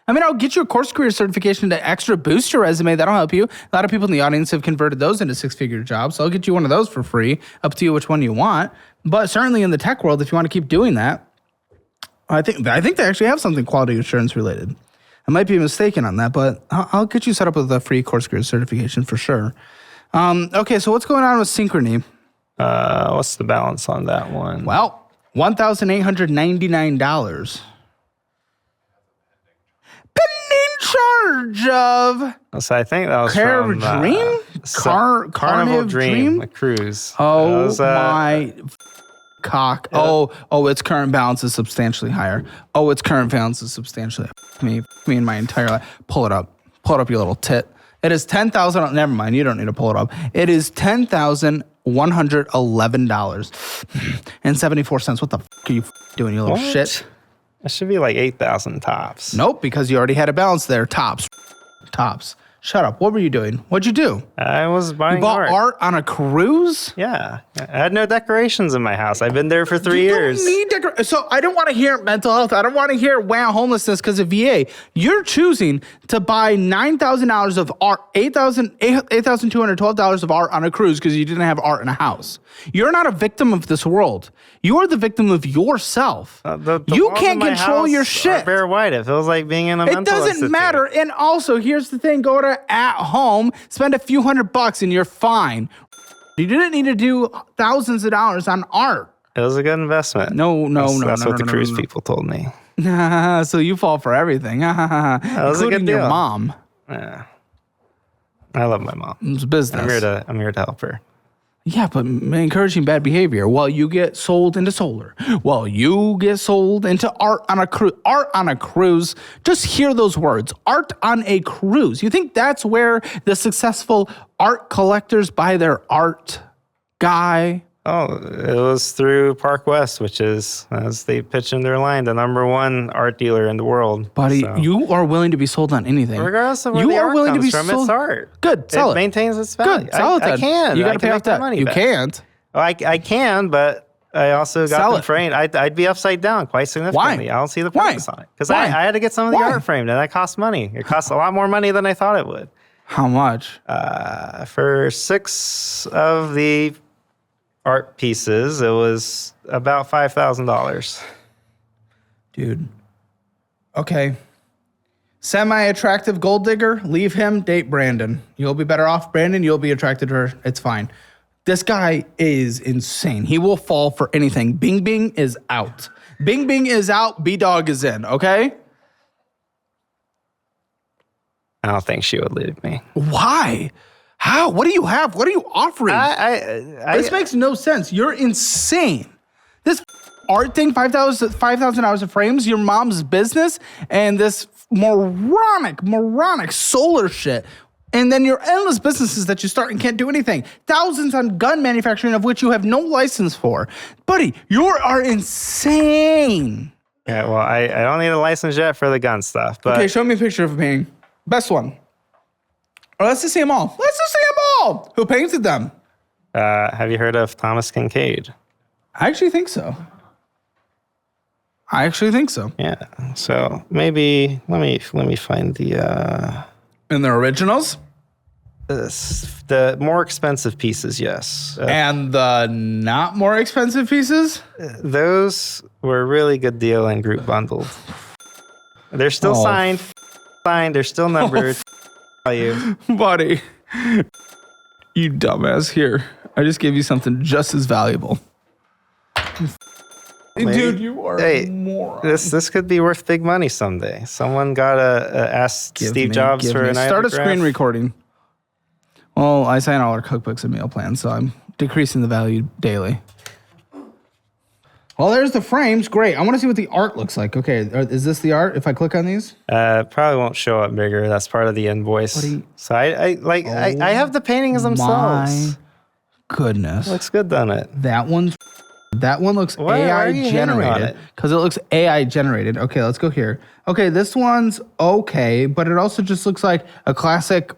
I mean, I'll get you a course career certification to extra boost your resume. That'll help you. A lot of people in the audience have converted those into six-figure jobs. So I'll get you one of those for free. Up to you which one you want. But certainly in the tech world, if you want to keep doing that, I think they actually have something quality assurance related. I might be mistaken on that, but I'll get you set up with a free course career certification for sure. Okay, so what's going on with Synchrony? What's the balance on that one? Well, $1,899. Charge of So I think that was Carnival from Dream? Carnival Dream, a cruise. Oh my cock. Oh, its current balance is substantially higher. Oh, its current balance is substantially higher. Me and my entire life. Pull it up. Pull it up, you little tit. It is $10,000. Never mind. You don't need to pull it up. It is $10,111.74. What the fuck are you doing, you little shit? It should be like 8,000 tops. Nope, because you already had a balance there. Tops. Shut up. What were you doing? What'd you do? I was buying You bought art on a cruise? Yeah. I had no decorations in my house. I've been there for 3 years. You don't need So I don't want to hear mental health. I don't want to hear homelessness because of VA. You're choosing to buy $9,000 of art, $8,212 of art on a cruise because you didn't have art in a house. You're not a victim of this world. You are the victim of yourself. You can't control your shit. Bare white. It feels like being in a mental institute. It doesn't matter. And also, here's the thing. Go to At Home, spend a few $100 and you're fine. You didn't need to do thousands of dollars on art. It was a good investment. No. That's what the cruise people told me. So you fall for everything. That was a good including deal. your mom. Yeah. I love my mom. It's business. I'm here to help her. Yeah, but encouraging bad behavior while you get sold into solar, while you get sold into art on a cruise. Art on a cruise. Just hear those words. Art on a cruise. You think that's where the successful art collectors buy their art, guy? Oh, it was through Park West, which is, as they pitch in their line, the #1 art dealer in the world. Buddy, you are willing to be sold on anything. Regardless of where the art comes from, it's art. Good, sell it. Maintains its value. Good, sell it then. I can. You got to pay off that. Money You back. can't. Well, I can, but I also got them framed. I'd be upside down quite significantly. Why? I don't see the purpose on it. Because I had to get some of the art framed, and that cost money. It costs a lot more money than I thought it would. How much? For 6 of the art pieces, it was about $5,000. Dude. Okay. Semi-attractive gold digger, leave him, date Brandon. You'll be better off, Brandon. You'll be attracted to her. It's fine. This guy is insane. He will fall for anything. Bing Bing is out. Bing Bing is out. B-Dog is in, okay? I don't think she would leave me. Why? How? What do you have? What are you offering? This makes no sense. You're insane. This art thing, 5,000 hours of frames, your mom's business, and this moronic solar shit. And then your endless businesses that you start and can't do anything. Thousands on gun manufacturing of which you have no license for. Buddy, you are insane. Yeah, well, I don't need a license yet for the gun stuff. But Okay, show me a picture of a painting. Best one. Or let's just see them all. Let's just see them all. Who painted them? Have you heard of Thomas Kincaid? I actually think so. Yeah. So maybe let me find the And they're originals? the more expensive pieces, yes. And the not more expensive pieces? Those were a really good deal and group bundled. They're still signed. They're still numbered. You. Buddy. You dumbass. Here. I just gave you something just as valuable. Dude, you are a moron. This could be worth big money someday. Someone gotta ask Steve Jobs for an Start a autograph. screen recording. Well, I sign all our cookbooks and meal plans, so I'm decreasing the value daily. Well, there's the frames. Great. I want to see what the art looks like. Okay, is this the art? If I click on these, Probably won't show up bigger. That's part of the invoice. So I have the paintings themselves. My goodness, Looks good, doesn't it? that one looks Why are AI you hating on generated it? because it looks AI generated. Okay, let's go here. Okay, this one's okay, but it also just looks like a classic.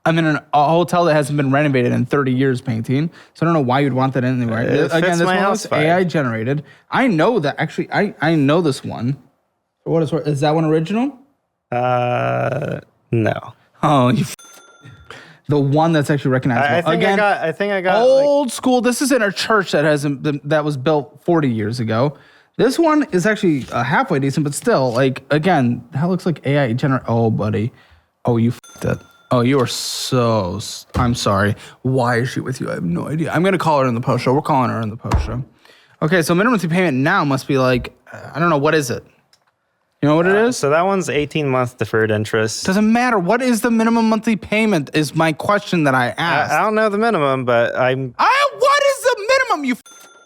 I'm in a hotel that hasn't been renovated in 30 years painting, so I don't know why you'd want that anywhere. It Again, fits this my one house looks vibe. AI generated. I know that actually. I know this one. For what is that one original? No. Oh, the one that's actually recognizable. I think I got old school. This is in a church that was built 40 years ago. This one is actually halfway decent, but still, again, that looks like AI generated. Oh, buddy. Oh, you f***ed it. Oh, you are so. I'm sorry. Why is she with you? I have no idea. I'm gonna call her in the post show. We're calling her in the post show. Okay, so minimum monthly payment now must be I don't know, what is it? You know what it is? So that one's 18-month deferred interest. Doesn't matter. What is the minimum monthly payment? Is my question that I asked. I don't know the minimum, but What is the minimum? You.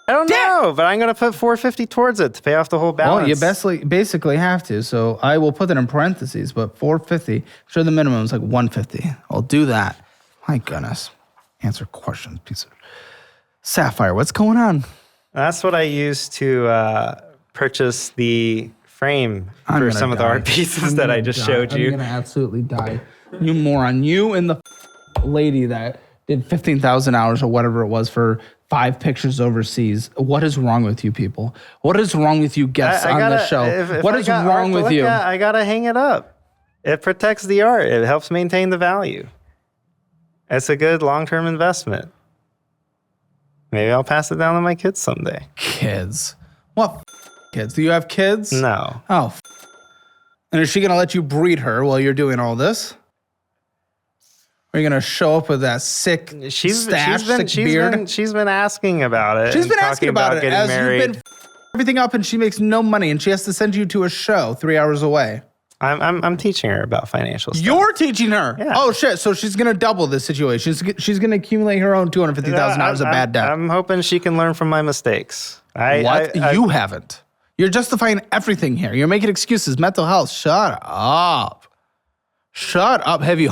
I don't know, but I'm gonna put $450 towards it to pay off the whole balance. Well, you basically have to. So I will put that in parentheses, but $450. Sure, the minimum is like $150. I'll do that. My goodness. Answer questions, piece of Sapphire. What's going on? That's what I used to purchase the frame for some of the art pieces that I just showed you. I'm gonna absolutely die. You moron. You and the lady that did 15,000 hours or whatever it was for 5 pictures overseas. What is wrong with you people? What is wrong with you guests on the show? What is wrong with you? I gotta hang it up. It protects the art. It helps maintain the value. It's a good long-term investment. Maybe I'll pass it down to my kids someday. Kids. What kids? Do you have kids? No. Oh. And is she going to let you breed her while you're doing all this? Are you going to show up with that sick beard? She's been asking about it. She's been asking about it getting as married. you've been everything up and she makes no money and she has to send you to a show 3 hours away. I'm teaching her about financial stuff. You're teaching her. Yeah. Oh shit! So she's gonna double this situation. She's gonna accumulate her own 250,000 hours of bad debt. I'm hoping she can learn from my mistakes. You haven't. You're justifying everything here. You're making excuses. Mental health. Shut up. Shut up. Have you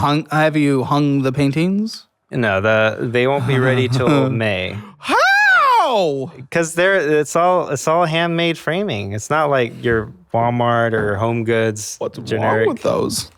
hung the paintings? No, they won't be ready till May. How? Because it's all handmade framing. It's not like your Walmart or Home Goods. What's generic. wrong with those?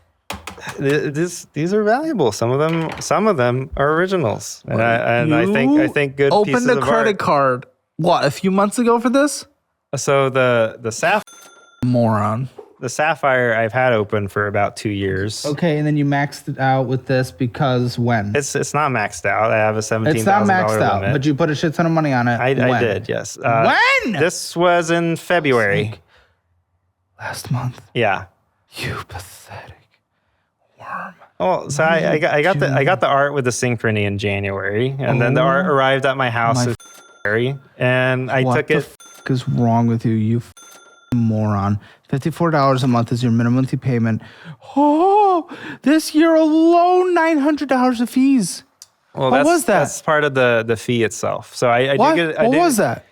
These are valuable. Some of them are originals, and I think good opened pieces a of credit art. card. What, a few months ago for this? So the Moron. The Sapphire I've had open for about 2 years. Okay, and then you maxed it out with this because when? It's not maxed out. I have a $17,000 It's not maxed out, limit. but you put a shit ton of money on it. I did, yes. When? This was in February. Last month. Yeah. You pathetic worm. Oh, so I got the art with the synchrony in January, and then the art arrived at my house in February, and I took it. What the is wrong with you, you moron? $54 a month is your minimum monthly payment. Oh, this year alone, $900 of fees. Well, what was that? That's part of the fee itself. So I what? did get. What was that?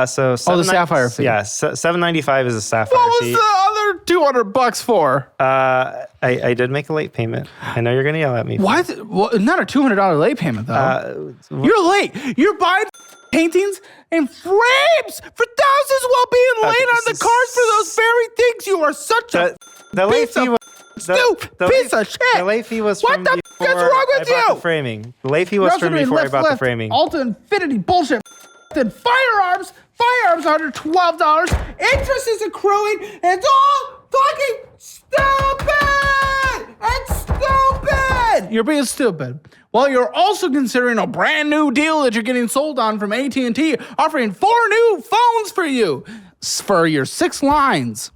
So the sapphire fee. Yeah, $795 is a sapphire fee. What was the other $200 for? I did make a late payment. I know you're gonna yell at me. What? Well, not a $200 late payment though. You're late. You're buying paintings and frames for thousands while being late on the cards for those very things. You are such a the late fee was piece of shit. The late fee was what from the f*** is wrong with I bought you? the framing. The late fee was from before I bought the framing. Alta Infinity bullshit. Then firearms under $12. Interest is accruing. It's all fucking stupid. It's stupid. You're being stupid. Well, you're also considering a brand new deal that you're getting sold on from AT&T, offering 4 new phones for you for your 6 lines.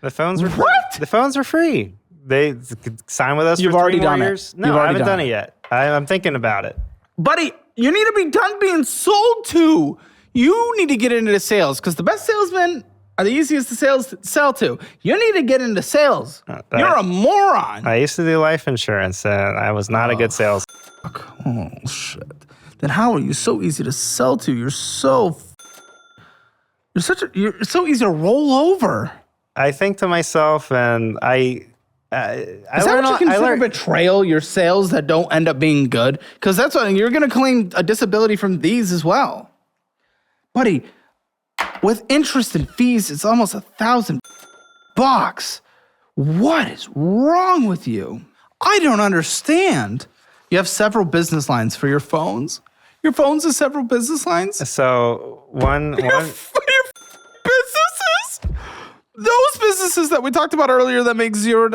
The phones were free. What? The phones were free. They could sign with us You've for 3 already more done it. years. No, You've I already haven't done done it yet. I'm thinking about it. Buddy, you need to be done being sold to. You need to get into sales because the best salesmen are the easiest to sell to. You need to get into sales. You're a moron. I used to do life insurance, and I was not a good sales. Oh, shit. Then how are you so easy to sell to? You're so easy to roll over. I think to myself, and Is that what you consider betrayal, your sales that don't end up being good? Because that's what you're going to claim a disability from these as well. Buddy, with interest and fees, it's almost $1,000. What is wrong with you? I don't understand. You have several business lines for your phones. Your phones have several business lines? So one businesses? Those businesses that we talked about earlier that make zero.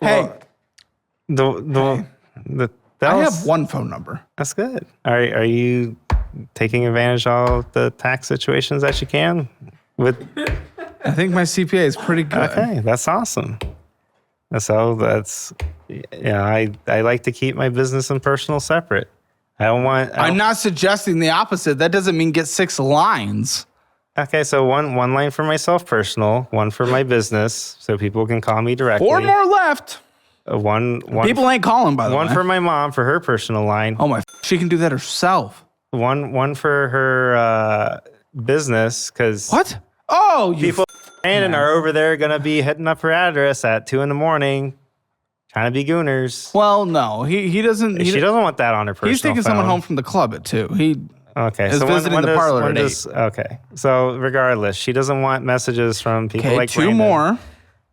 Hey. I have one phone number. That's good. Are you taking advantage of all the tax situations that you can? I think my CPA is pretty good. Okay, that's awesome. I like to keep my business and personal separate. I'm not suggesting the opposite. That doesn't mean get 6 lines. Okay, so one line for myself personal, one for my business, so people can call me directly. 4 more left. One people ain't calling, by the way. One for my mom for her personal line. Oh my! She can do that herself. One for her business, because what? Oh, people and are over there gonna be hitting up her address at 2 a.m, trying to be gooners. Well, no, he doesn't. She doesn't want that on her personal. He's taking someone home from the club at 2. He is visiting the parlor at 8. Okay, so regardless, she doesn't want messages from people like 2 more.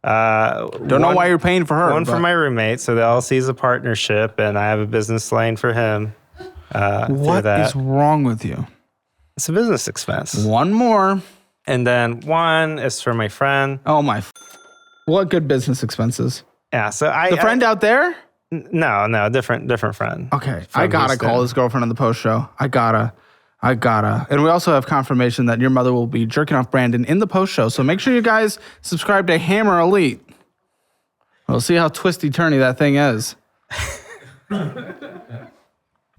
Don't know why you're paying for her. One for my roommate, so the LLC is a partnership, and I have a business line for him. What is wrong with you? It's a business expense. 1 more. And then 1 is for my friend. Oh my! What good business expenses? Yeah, so the friend out there? No, different friend. Okay, I gotta call this girlfriend on the post show. I gotta. And we also have confirmation that your mother will be jerking off Brandon in the post show. So make sure you guys subscribe to Hammer Elite. We'll see how twisty-turny that thing is.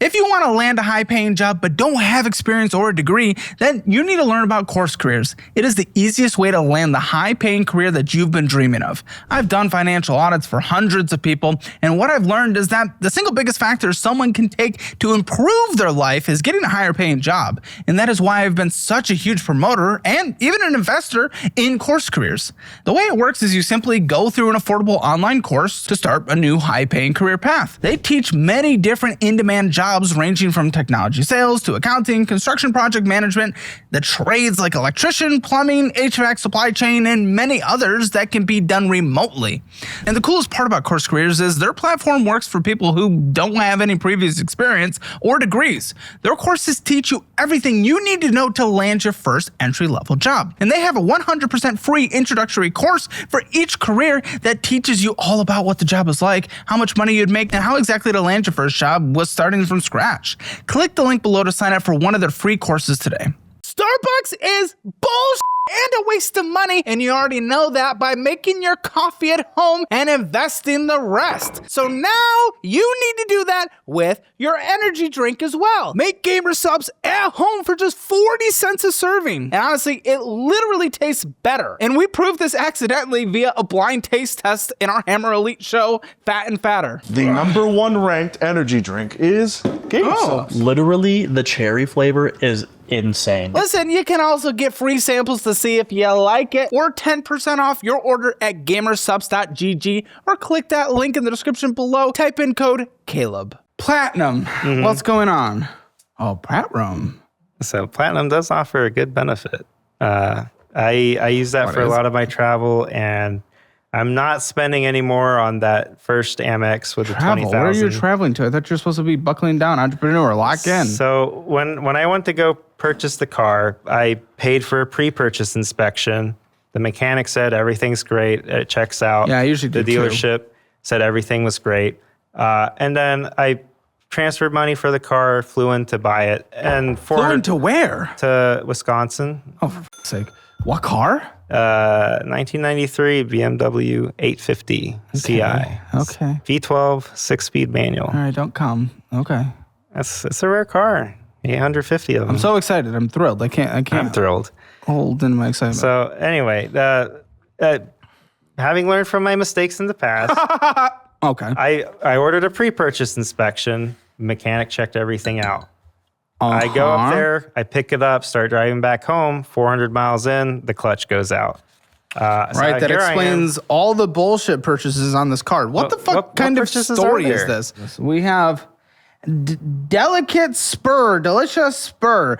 If you want to land a high-paying job but don't have experience or a degree, then you need to learn about Course Careers. It is the easiest way to land the high-paying career that you've been dreaming of. I've done financial audits for hundreds of people, and what I've learned is that the single biggest factor someone can take to improve their life is getting a higher-paying job. And that is why I've been such a huge promoter and even an investor in Course Careers. The way it works is you simply go through an affordable online course to start a new high-paying career path. They teach many different in-demand jobs ranging from technology sales to accounting, construction project management, the trades like electrician, plumbing, HVAC, supply chain, and many others that can be done remotely. And the coolest part about Course Careers is their platform works for people who don't have any previous experience or degrees. Their courses teach you everything you need to know to land your first entry-level job. And they have a 100% free introductory course for each career that teaches you all about what the job is like, how much money you'd make, and how exactly to land your first job with starting from scratch. Click the link below to sign up for one of their free courses today. Starbucks is bullshit. and a waste of money, and you already know that by making your coffee at home and investing the rest. So now you need to do that with your energy drink as well. Make Gamer Subs at home for just 40 cents a serving. And honestly, it literally tastes better. And we proved this accidentally via a blind taste test in our Hammer Elite show, Fat and Fatter. The #1 ranked energy drink is Gamer Subs. Literally, the cherry flavor is insane. Listen, you can also get free samples to see if you like it, or 10% off your order at gamersubs.gg, or click that link in the description below. Type in code Caleb. Platinum, what's going on? Oh, Platinum. So Platinum does offer a good benefit. I use that for a lot of my travel, and I'm not spending any more on that first Amex with the 20,000. Where are you traveling to? I thought you're supposed to be buckling down, entrepreneur, lock in. So when I went to go purchase the car, I paid for a pre-purchase inspection. The mechanic said everything's great. It checks out. Yeah, I usually do the dealership said everything was great. And then I transferred money for the car, flew in to buy it, and Flew into where? to Wisconsin. Oh, for f***'s sake. What car? 1993 BMW 850 CI. Okay. V12, 6-speed manual. All right, don't come. Okay. It's a rare car. 850 of them. I'm so excited. I'm thrilled. I can't I'm thrilled. hold in my excitement. So anyway, having learned from my mistakes in the past, okay. I ordered a pre-purchase inspection. Mechanic checked everything out. I go up there, I pick it up, start driving back home. 400 miles in, the clutch goes out. Right, that explains all the bullshit purchases on this card. What the fuck what kind of purchases story are is there? this? We have Delicious Spur, Makila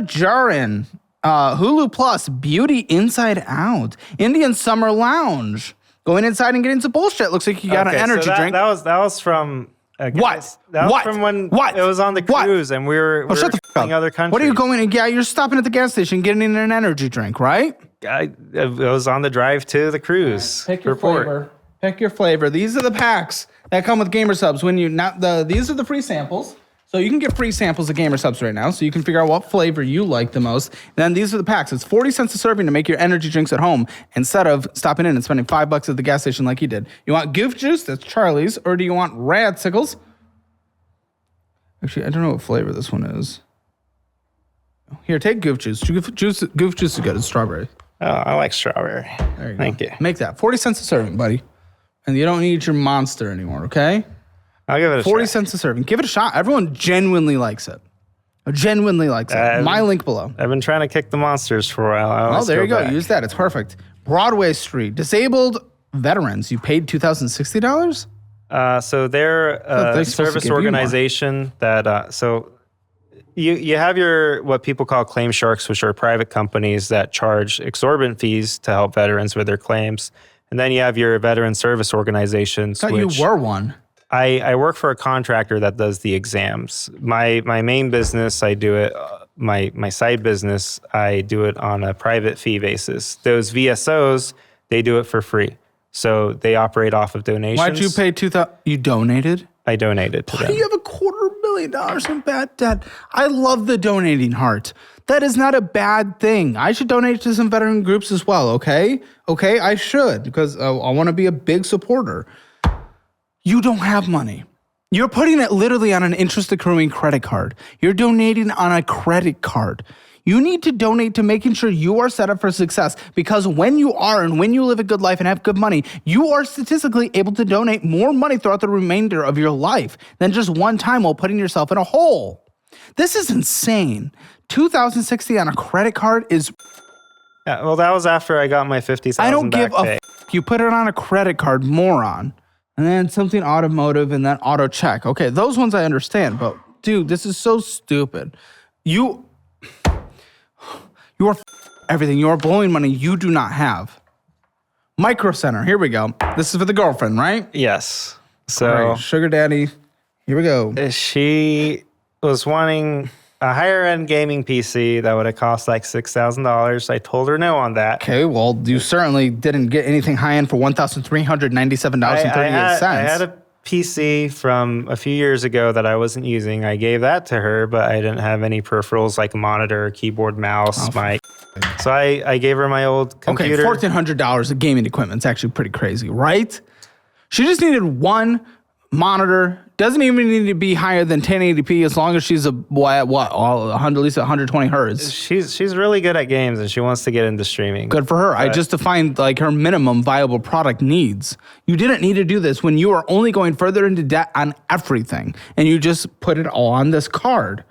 Jarin, Hulu Plus, Beauty Inside Out, Indian Summer Lounge. Going inside and getting some bullshit. Looks like you got an energy drink. That was from What? That was What? from when What? it was on the What? cruise and we were Shut the fuck in up. other countries. What are you going? Yeah, you're stopping at the gas station, getting in an energy drink, right? It was on the drive to the cruise. Pick your report. flavor. Pick your flavor. These are the packs that come with Gamer Subs. These are the free samples. So you can get free samples of Gamer Subs right now, so you can figure out what flavor you like the most. And then these are the packs. It's 40 cents a serving to make your energy drinks at home instead of stopping in and spending $5 at the gas station like you did. You want Goof Juice? That's Charlie's. Or do you want Radsickles? Actually, I don't know what flavor this one is. Here, take Goof Juice. Goof Juice is good. It's strawberry. Oh, I like strawberry. There you go. Thank you. Make that 40 cents a serving, buddy. And you don't need your Monster anymore, okay? I'll give it a 40 shot. cents a serving. Give it a shot. Everyone genuinely likes it. Genuinely likes it. My link below. I've been trying to kick the monsters for a while. Oh, there you go. Use that. It's perfect. Broadway Street. Disabled veterans. You paid $2,060? So they're they're a supposed to service give you more. organization that, so you have your, what people call claim sharks, which are private companies that charge exorbitant fees to help veterans with their claims. And then you have your veteran service organizations. I thought you were one. I work for a contractor that does the exams. My main business, I do it, my side business, I do it on a private fee basis. Those VSOs, they do it for free. So they operate off of donations. Why'd you pay $2,000? You donated? I donated to them. You have $250,000 in bad debt. I love the donating heart. That is not a bad thing. I should donate to some veteran groups as well, okay? Okay, I should, because I want to be a big supporter. You don't have money. You're putting it literally on an interest accruing credit card. You're donating on a credit card. You need to donate to making sure you are set up for success, because when you are and when you live a good life and have good money, you are statistically able to donate more money throughout the remainder of your life than just one time while putting yourself in a hole. This is insane. $2,060 on a credit card is... Yeah, well, that was after I got my $50,000 I don't give back pay. You put it on a credit card, moron. And then something automotive and then auto check. Okay, those ones I understand, but dude, this is so stupid. You are everything. You are blowing money you do not have. Micro Center, here we go. This is for the girlfriend, right? Yes. All So right, sugar daddy, here we go. she was wanting a higher end gaming PC that would have cost like $6,000. I told her no on that. Okay, well, you certainly didn't get anything high end for $1,397.38. I had a PC from a few years ago that I wasn't using. I gave that to her, but I didn't have any peripherals like a monitor, keyboard, mouse, mic. So I gave her my old computer. Okay, $1,400 of gaming equipment. It's actually pretty crazy, right? She just needed one monitor. Doesn't even need to be higher than 1080p as long as she's at least 120 hertz. She's really good at games and she wants to get into streaming. Good for her. I just defined like her minimum viable product needs. You didn't need to do this when you are only going further into debt on everything, and you just put it all on this card.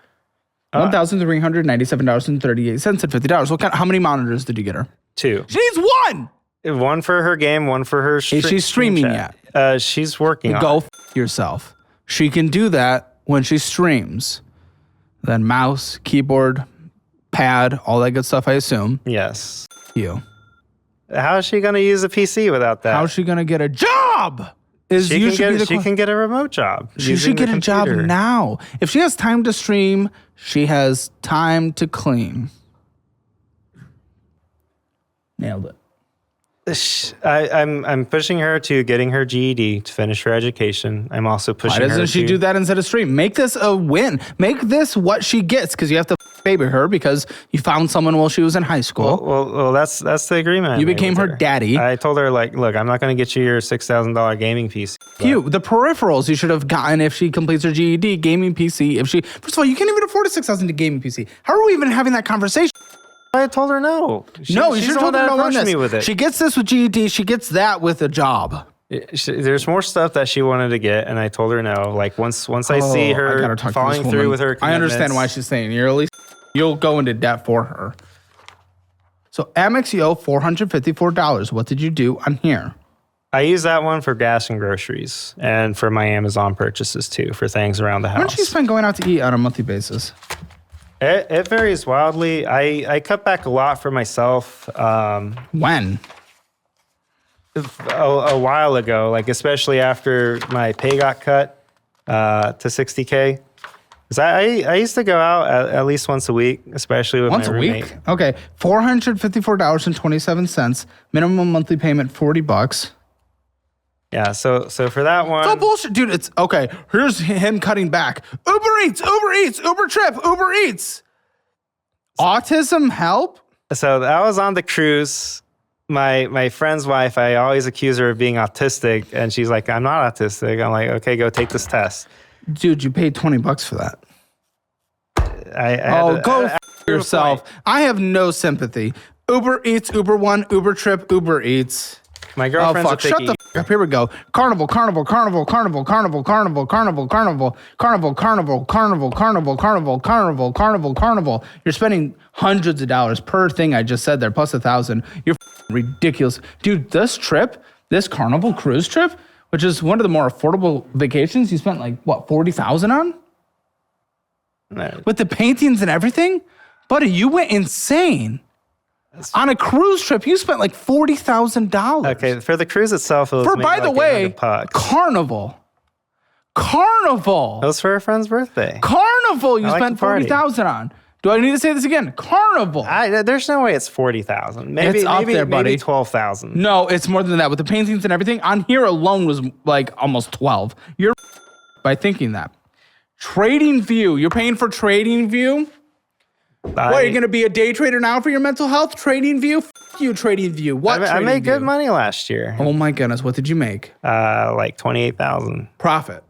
$1,397.38 and $50. How many monitors did you get her? 2. She needs one. One for her game, one for her Is she streaming yet? She's working on Go it. yourself. She can do that when she streams. Then mouse, keyboard, pad, all that good stuff, I assume. Yes. You. How is she going to use a PC without that? How's she going to get a job? She can get a remote job. She should get a job now. If she has time to stream, she has time to clean. Nailed it. I'm pushing her to getting her GED to finish her education. I'm also pushing her. Why doesn't she do that instead of stream? Make this a win. Make this what she gets, because you have to baby her because you found someone while she was in high school. Well, that's the agreement. You became her daddy. I told her, like, look, I'm not going to get you your $6,000 gaming PC. The peripherals you should have gotten if she completes her GED, gaming PC. First of all, you can't even afford a $6,000 gaming PC. How are we even having that conversation? I told her no. No, you should have told her no on this. Me with it. She gets this with GED. She gets that with a job. There's more stuff that she wanted to get, and I told her no. Like once I see her following through with her commitments. I understand why she's saying you'll go into debt for her. So Amex, you owe $454. What did you do on here? I use that one for gas and groceries, and for my Amazon purchases too, for things around the house. How much do you spend going out to eat on a monthly basis? It varies wildly. I cut back a lot for myself. When? A while ago, like especially after my pay got cut to $60K. Because I used to go out at least once a week, especially with my roommate. Once a week? Okay, $454.27. Minimum monthly payment $40. Yeah, so for that one, Oh bullshit, dude. It's okay. Here's him cutting back. Uber Eats, Uber Trip, Uber Eats. Autism help? So I was on the cruise. My friend's wife, I always accuse her of being autistic, and she's like, I'm not autistic. I'm like, okay, go take this test. Dude, you paid $20 for that. Go f yourself. I have no sympathy. Uber Eats, Uber One, Uber Trip, Uber Eats. My girlfriend's a picky Shut the f up. Here we go. Carnival. You're spending hundreds of dollars per thing I just said there, plus $1,000. You're ridiculous. Dude, this Carnival cruise trip, which is one of the more affordable vacations, you spent like, what, $40,000 on? No. With the paintings and everything? Buddy, you went insane. On a cruise trip, you spent like $40,000. Okay, for the cruise itself, it was By the way, Carnival. It was for a friend's birthday. Carnival, you spent $40,000 on. Do I need to say this again? Carnival. There's no way it's $40,000. Maybe It's up there, buddy. Maybe $12,000. No, it's more than that. With the paintings and everything, on here alone was like almost 12. You're by thinking that. Trading View. You're paying for Trading View? What, are you going to be a day trader now for your mental health? Trading View? F you, Trading View. What? I made good money last year. Oh my goodness. What did you make? Like $28,000. Profit.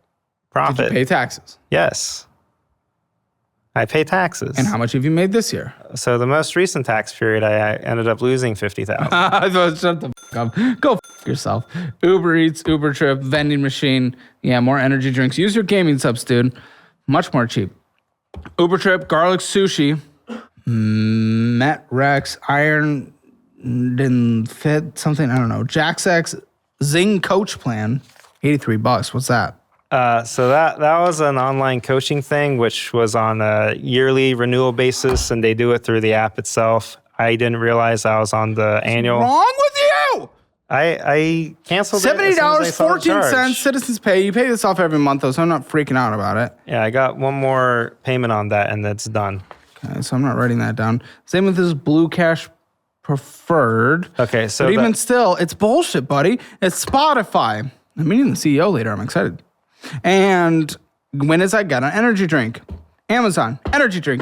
Did you pay taxes? Yes. I pay taxes. And how much have you made this year? So the most recent tax period, I ended up losing $50,000. Shut the f up. Go f yourself. Uber Eats, Uber Trip, vending machine. Yeah, more energy drinks. Use your gaming subs, dude. Much more cheap. Uber Trip, garlic sushi, Met Rex, Iron didn't fit something, I don't know. Jack's X Zing coach plan, $83. What's that? So that was an online coaching thing, which was on a yearly renewal basis, and they do it through the app itself. I didn't realize I was on the annual. Wrong with you? I canceled $70.14 Citizens Pay. You pay this off every month, though, so I'm not freaking out about it. Yeah, I got one more payment on that, and that's done. Okay, so I'm not writing that down. Same with this Blue Cash Preferred. Okay, so but even still, it's bullshit, buddy. It's Spotify. I'm meeting the CEO later. I'm excited. And when is I got an energy drink? Amazon, energy drink.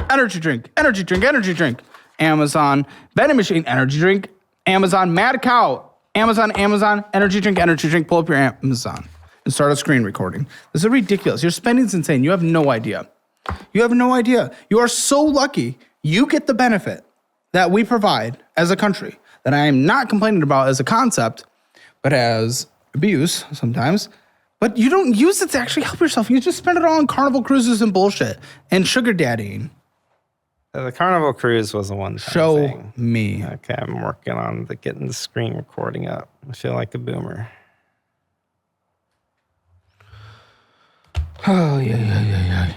Amazon, vending machine, energy drink, Amazon, Mad Cow, Amazon, energy drink, pull up your Amazon and start a screen recording. This is ridiculous. Your spending's insane. You have no idea. You have no idea. You are so lucky you get the benefit that we provide as a country that I am not complaining about as a concept, but as abuse sometimes. But you don't use it to actually help yourself. You just spend it all on Carnival cruises and bullshit and sugar daddying. The Carnival cruise was a one-time Show thing. me. Okay, I'm working on getting the screen recording up. I feel like a boomer. Oh, yeah. You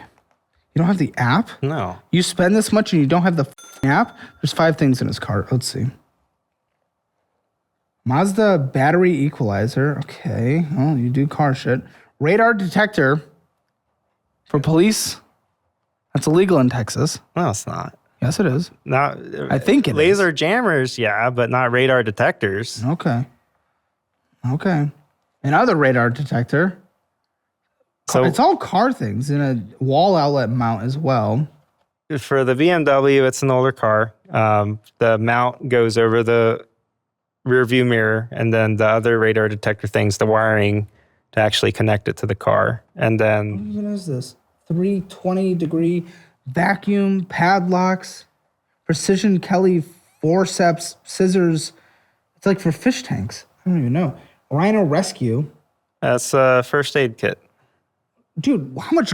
don't have the app? No. You spend this much and you don't have the app? There's 5 things in his cart. Let's see. Mazda battery equalizer. Okay. Oh, you do car shit. Radar detector for police. That's illegal in Texas. No, it's not. Yes, it is. Not. I think it is. Laser jammers, yeah, but not radar detectors. Okay. Another radar detector. So It's all car things and a wall outlet mount as well. for the BMW, it's an older car. The mount goes over the rear view mirror, and then the other radar detector things, the wiring to actually connect it to the car. And then What is this? 320-degree vacuum padlocks, precision Kelly forceps scissors. It's like for fish tanks. I don't even know. Rhino rescue. that's a first aid kit. Dude, how much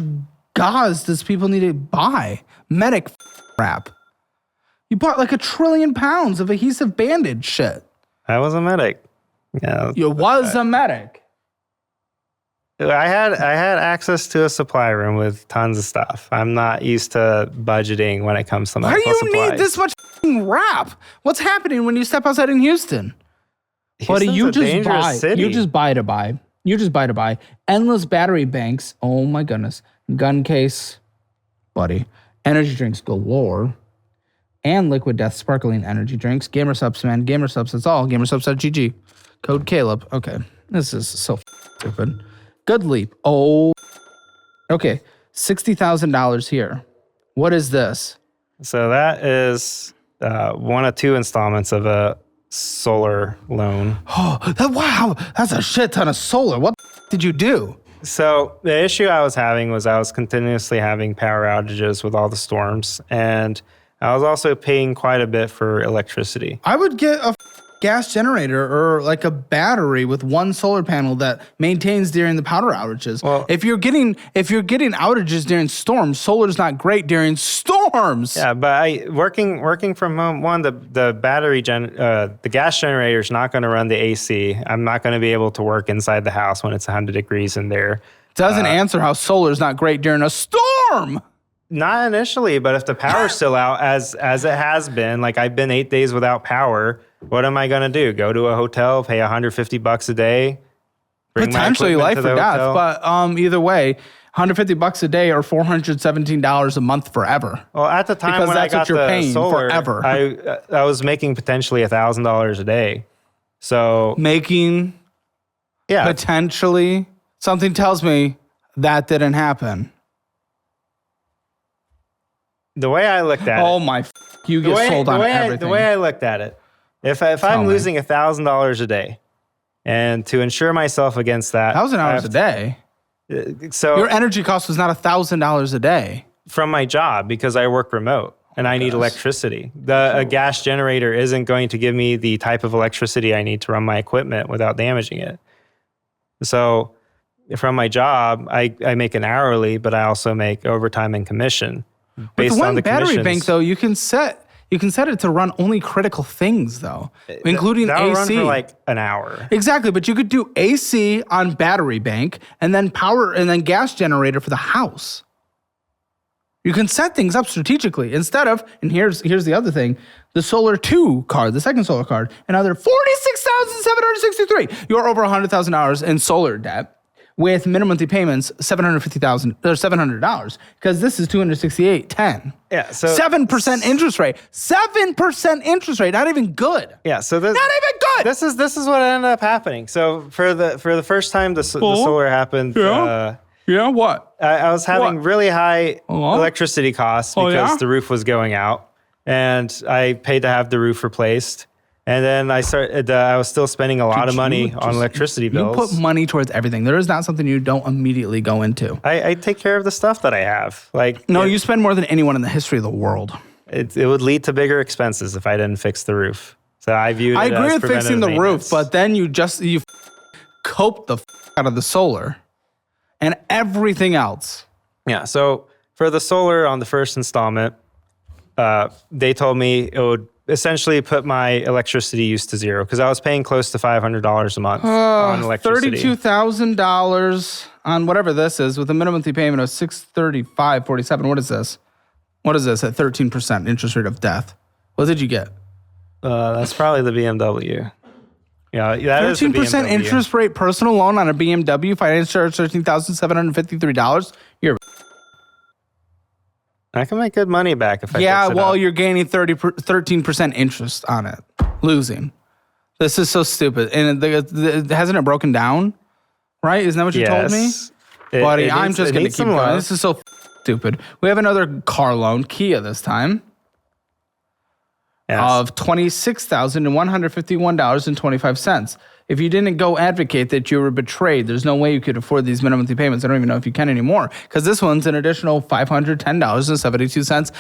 gauze does people need to buy? Medic wrap. You bought like 1 trillion pounds of adhesive bandage shit. I was a medic. Yeah, You was a medic. I had access to a supply room with tons of stuff. I'm not used to budgeting when it comes to Why medical do you supplies. need this much wrap? What's happening when you step outside in Houston? Buddy, Houston's you a just dangerous buy. city. You just buy to buy. You just buy to buy. Endless battery banks. Oh my goodness. Gun case, buddy. Energy drinks galore. And Liquid Death sparkling energy drinks. Gamer subs, man. Gamer subs. That's all. Gamersubs.gg. Code Caleb. Okay. This is so stupid. Good leap. Oh. Okay. $60,000 here. What is this? So that is one of 2 installments of a solar loan. Wow. That's a shit ton of solar. What did you do? So the issue I was having was I was continuously having power outages with all the storms, and I was also paying quite a bit for electricity. I would get a gas generator or like a battery with one solar panel that maintains during the power outages. Well- if you're getting outages during storms, solar's not great during storms. Yeah, but working from home, the battery the gas generator is not going to run the AC. I'm not going to be able to work inside the house when it's 100 degrees in there. Doesn't answer how solar's not great during a storm. Not initially, but if the power's still out, as it has been, like I've been 8 days without power, what am I going to do? Go to a hotel, pay $150 a day? Bring my Potentially equipment life to or the death, hotel? but either way, $150 a day or $417 a month forever. Well, at the time Because when I that's what got you're the paying solar, forever. I was making potentially $1,000 a day. So Making yeah, potentially, something tells me that didn't happen. the way I looked at Oh it, my, you get sold on everything. the way I looked at it, if I'm me. losing $1,000 a day, and to insure myself against that, $1,000 a day. So Your energy cost was not $1,000 a day. from my job, because I work remote and I need electricity. A gas generator isn't going to give me the type of electricity I need to run my equipment without damaging it. So from my job, I make an hourly, but I also make overtime and commission. With Based one on the battery commissions. bank, though, you can set it to run only critical things, though, including That'll AC. run for like an hour. Exactly, but you could do AC on battery bank and then power and then gas generator for the house. You can set things up strategically instead of, and here's the other thing, the Solar 2 card, the second solar card, another $46,763. You're over $100,000 in solar debt with minimum monthly payments $750,000 or $700 because this is $268.10. Yeah, so 7% interest rate. 7% interest rate. Not even good. yeah, so this, Not even good. this is what ended up happening. So for the first time the solar happened, Yeah, what? I was having What? really high Oh. electricity costs Oh, because yeah? the roof was going out. and I paid to have the roof replaced. And then I was still spending a lot of money on electricity bills. You put money towards everything. There is not something you don't immediately go into. I take care of the stuff that I have. You spend more than anyone in the history of the world. It would lead to bigger expenses if I didn't fix the roof. So I viewed it I agree as with fixing the preventative roof, but then you cope the out of the solar and everything else. Yeah. So for the solar on the first installment, they told me it would essentially put my electricity use to zero because I was paying close to $500 a month on electricity. $32,000 on whatever this is with a minimum monthly payment of $635.47. What is this? What is this at 13% interest rate of death? What did you get? That's probably the BMW. Yeah, that is the 13% BMW. interest rate personal loan on a BMW, finance charge $13,753. You're I can make good money back if I fix it well, up. you're gaining 13% interest on it, losing. This is so stupid. And hasn't it broken down? Right? Isn't that what you told me? Buddy, I'm just going to keep going. This is so stupid. We have another car loan, Kia this time, of $26,151.25. If you didn't go advocate that you were betrayed, there's no way you could afford these minimum monthly payments. I don't even know if you can anymore because this one's an additional $510.72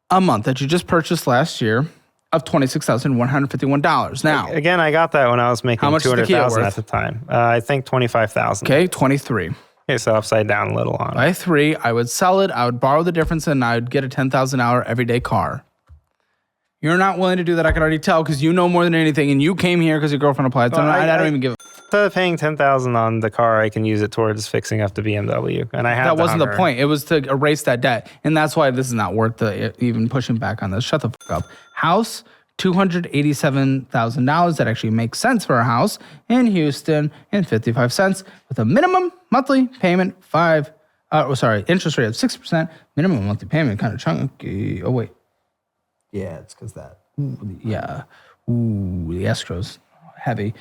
a month that you just purchased last year of $26,151. Now, again, I got that when I was making how much is the Kia $200,000 worth? at the time. I think $25,000. Okay, 23. Okay, so upside down a little on it. By 3, I would sell it. I would borrow the difference, and I would get a $10,000 everyday car. You're not willing to do that. I can already tell because you know more than anything, and you came here because your girlfriend applied. So I don't even give a Instead of paying $10,000 on the car, I can use it towards fixing up the BMW. And I have that wasn't the Hummer. point. It was to erase that debt, and that's why this is not worth even pushing back on this. Shut the fuck up. House, $287,000. That actually makes sense for a house in Houston, and 55 cents with a minimum monthly payment interest rate of 6%. Minimum monthly payment kind of chunky. Oh wait. Yeah, it's because that. Yeah. Ooh, the escrow's heavy.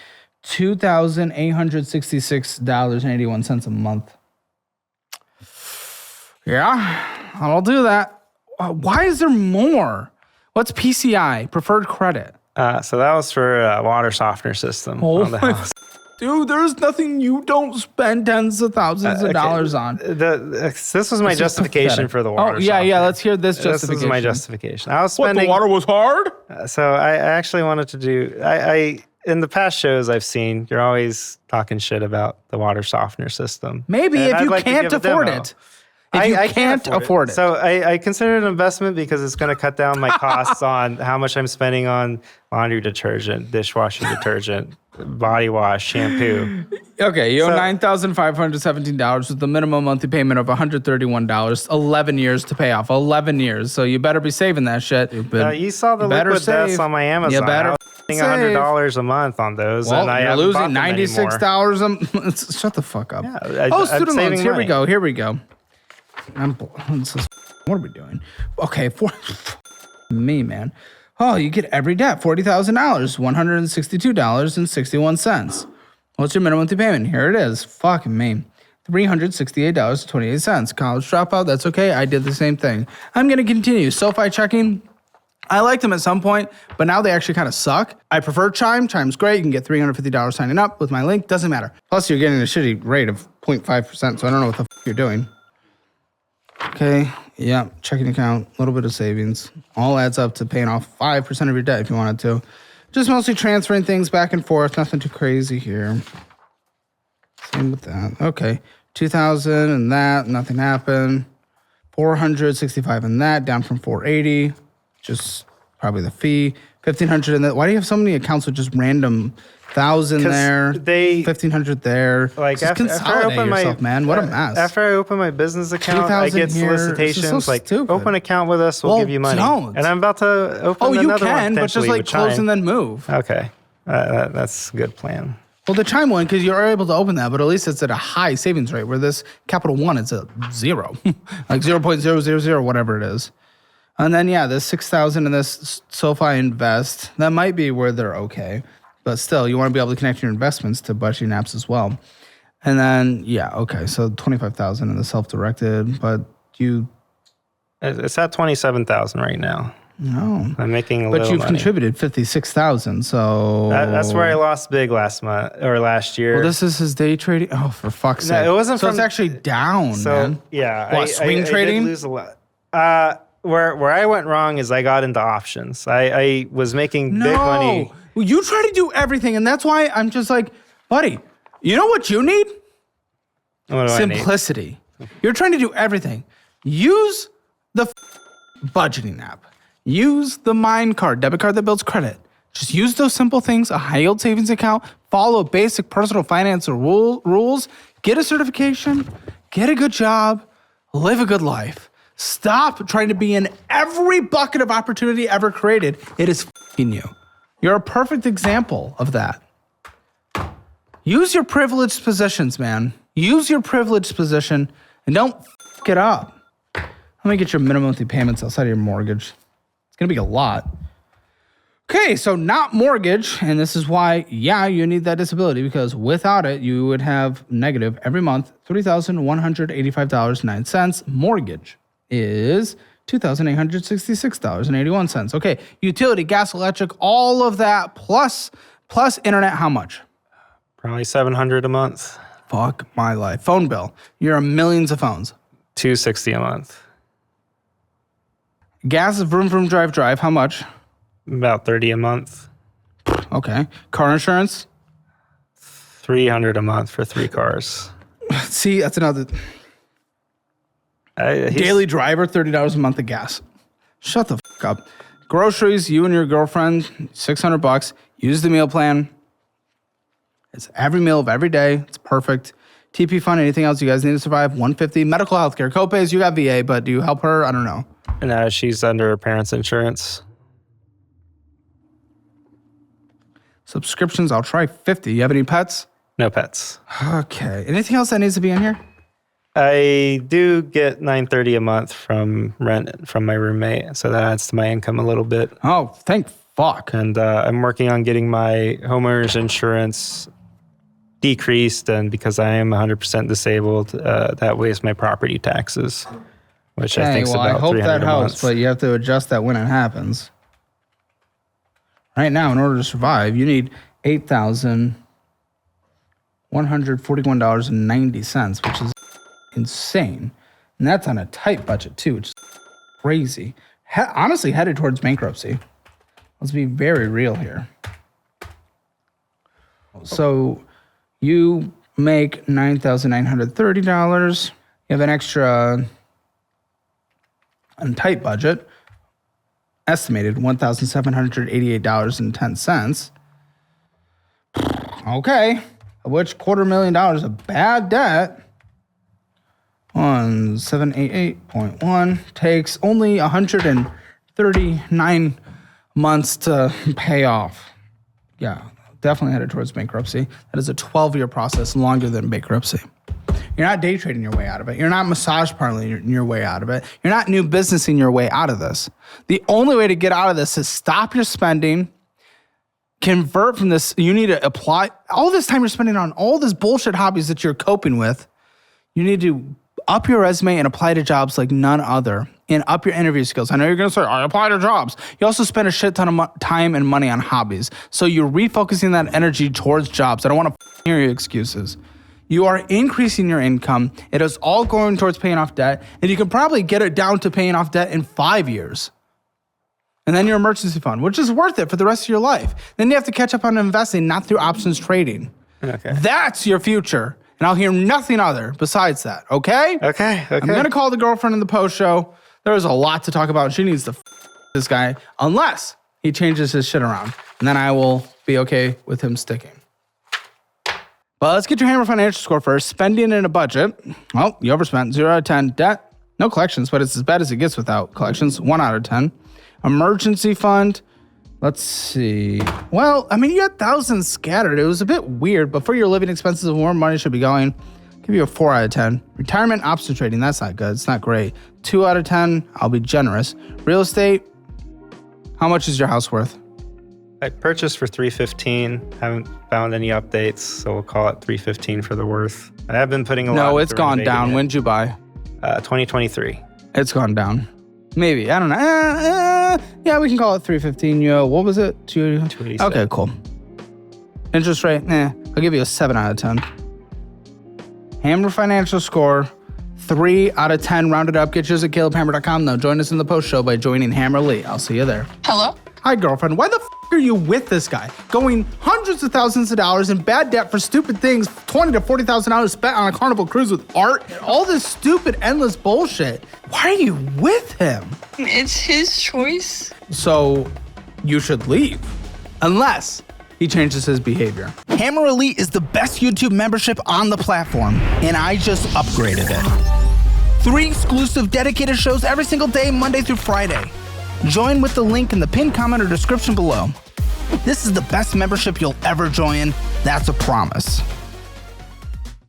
$2,866.81 a month. Yeah, I'll do that. Why is there more? What's PCI, preferred credit? So that was for a water softener system on the house. Dude, there's nothing you don't spend tens of thousands of dollars on. This was my justification for the water softener. Yeah, let's hear this justification. This is my justification. I was spending... What, the water was hard? So I actually wanted to do... in the past shows I've seen, you're always talking shit about the water softener system. Maybe if you can't afford it. If you can't afford it. So I consider it an investment because it's going to cut down my costs on how much I'm spending on laundry detergent, dishwashing detergent, body wash, shampoo. Okay, you owe $9,517 with the minimum monthly payment of $131. 11 years to pay off. 11 years. So you better be saving that shit. You saw the liquid deaths on my Amazon. You better I was spending $100 a month on those, and I you're losing $96 a month. Shut the fuck up. Yeah, student loans. Here we go. What are we doing? Okay, me, man. Oh, you get every debt, $40,000, $162.61. What's your minimum monthly payment? Here it is. Fucking me. $368.28. College dropout, that's okay. I did the same thing. I'm going to continue. SoFi checking. I liked them at some point, but now they actually kind of suck. I prefer Chime. Chime's great. You can get $350 signing up with my link. Doesn't matter. Plus, you're getting a shitty rate of 0.5%, so I don't know what the you're doing. Okay, yeah, checking account, a little bit of savings. All adds up to paying off 5% of your debt if you wanted to. Just mostly transferring things back and forth. Nothing too crazy here. Same with that. Okay, 2,000 and that, nothing happened. 465 in that, down from 480. Just probably the fee. 1,500 in that. Why do you have so many accounts with just random 1,000 there, 1,500 there? Like just consolidate yourself, man. What a mess. After I open my business account, I get solicitations like, open account with us, we'll give you money. Don't. And I'm about to open another one. Oh, you can, but just like close and then move. Okay, that's a good plan. Well, the Chime one, because you're able to open that, but at least it's at a high savings rate, where this Capital One, it's a 0, like 0.000, whatever it is. And then, yeah, this 6,000 in this SoFi Invest, that might be where they're okay. But still, you want to be able to connect your investments to budgeting apps as well. And then, yeah, okay, so 25,000 in the self-directed, but it's at 27,000 right now. No. I'm making a But little you've money. contributed 56,000, so That's where I lost big last year. Well, this is his day trading. Oh, for fuck's sake! No, it wasn't So from. it's actually down, So man. yeah, What, swing trading? I did lose a lot. Where I went wrong is I got into options. I was making big money. Well, you try to do everything, and that's why I'm just like, buddy. You know what you need? What do I need? Simplicity. You're trying to do everything. Use the budgeting app. Use the Mind Card, debit card that builds credit. Just use those simple things, a high yield savings account, follow basic personal finance rules, get a certification, get a good job, live a good life. Stop trying to be in every bucket of opportunity ever created. It is f***ing you. You're a perfect example of that. Use your privileged positions, man. Use your privileged position and don't f*** it up. Let me get your minimum monthly payments outside of your mortgage. It's going to be a lot. Okay, so not mortgage, and this is why, yeah, you need that disability, because without it, you would have negative every month, $3,185.09. Mortgage is $2,866.81. Okay, utility, gas, electric, all of that, plus internet, how much? Probably $700 a month. Fuck my life. Phone bill, you're on millions of phones. $260 a month. Gas is vroom, vroom, drive, how much? About $30 a month. Okay. Car insurance? $300 a month for 3 cars. See, that's another. Daily driver, $30 a month of gas. Shut the fuck up. Groceries, you and your girlfriend, $600. Use the meal plan. It's every meal of every day. It's perfect. TP fund, anything else you guys need to survive? $150. Medical healthcare, copays, you got VA, but do you help her? I don't know. And she's under her parents' insurance. Subscriptions, I'll try 50. You have any pets? No pets. Okay. Anything else that needs to be in here? I do get $930 a month from rent from my roommate, so that adds to my income a little bit. Oh, thank fuck. And I'm working on getting my homeowner's insurance decreased, and because I am 100% disabled, that weighs my property taxes, which I think is about $300 I hope that a helps, month. but you have to adjust that when it happens. Right now, in order to survive, you need $8,141.90, which is insane. And that's on a tight budget, too, which is crazy. Honestly, headed towards bankruptcy. Let's be very real here. So you make $9,930. You have an extra, on tight budget, estimated $1,788.10. Okay, of which $250,000 of bad debt on 788.1 takes only 139 months to pay off. Yeah, definitely headed towards bankruptcy. That is a 12-year process, longer than bankruptcy. You're not day trading your way out of it. You're not massage parloring your way out of it. You're not new businessing your way out of this. The only way to get out of this is stop your spending, convert from this. You need to apply all this time you're spending on all this bullshit hobbies that you're coping with. You need to up your resume and apply to jobs like none other, and up your interview skills. I know you're going to say, I apply to jobs. You also spend a shit ton of time and money on hobbies. So you're refocusing that energy towards jobs. I don't want to hear your excuses. You are increasing your income. It is all going towards paying off debt, and you can probably get it down to paying off debt in 5 years. And then your emergency fund, which is worth it for the rest of your life. Then you have to catch up on investing, not through options trading. Okay. That's your future. And I'll hear nothing other besides that, okay? Okay. I'm going to call the girlfriend in the post show. There's a lot to talk about. She needs to this guy unless he changes his shit around. And then I will be okay with him sticking. But let's get your Hammer financial score first. Spending in a budget. Well, you overspent. 0 out of 10. Debt. No collections, but it's as bad as it gets without collections. 1 out of 10. Emergency fund. Let's see. Well, I mean, you had thousands scattered. It was a bit weird, but for your living expenses and where money should be going, I'll give you a 4 out of 10. Retirement option trading, that's not good. It's not great. 2 out of 10, I'll be generous. Real estate, how much is your house worth? I purchased for $315. Haven't found any updates, so we'll call it $315 for the worth. I have been putting a lot. No, it's gone down. It. When'd you buy? 2023. It's gone down. Maybe. I don't know. Yeah, we can call it 315. Yo, what was it? 287. Okay, cool. Interest rate, I'll give you a 7 out of 10. Hammer financial score, 3 out of 10 rounded up. Get yours at calebhammer.com. Now join us in the post show by joining Hammer Lee. I'll see you there. Hello? Hi, girlfriend. Why the are you with this guy? Going hundreds of thousands of dollars in bad debt for stupid things, $20,000 to $40,000 spent on a Carnival cruise with art, and all this stupid, endless bullshit. Why are you with him? It's his choice. So you should leave. Unless he changes his behavior. Hammer Elite is the best YouTube membership on the platform, and I just upgraded it. 3 exclusive dedicated shows every single day, Monday through Friday. Join with the link in the pinned comment or description below. This is the best membership you'll ever join. That's a promise.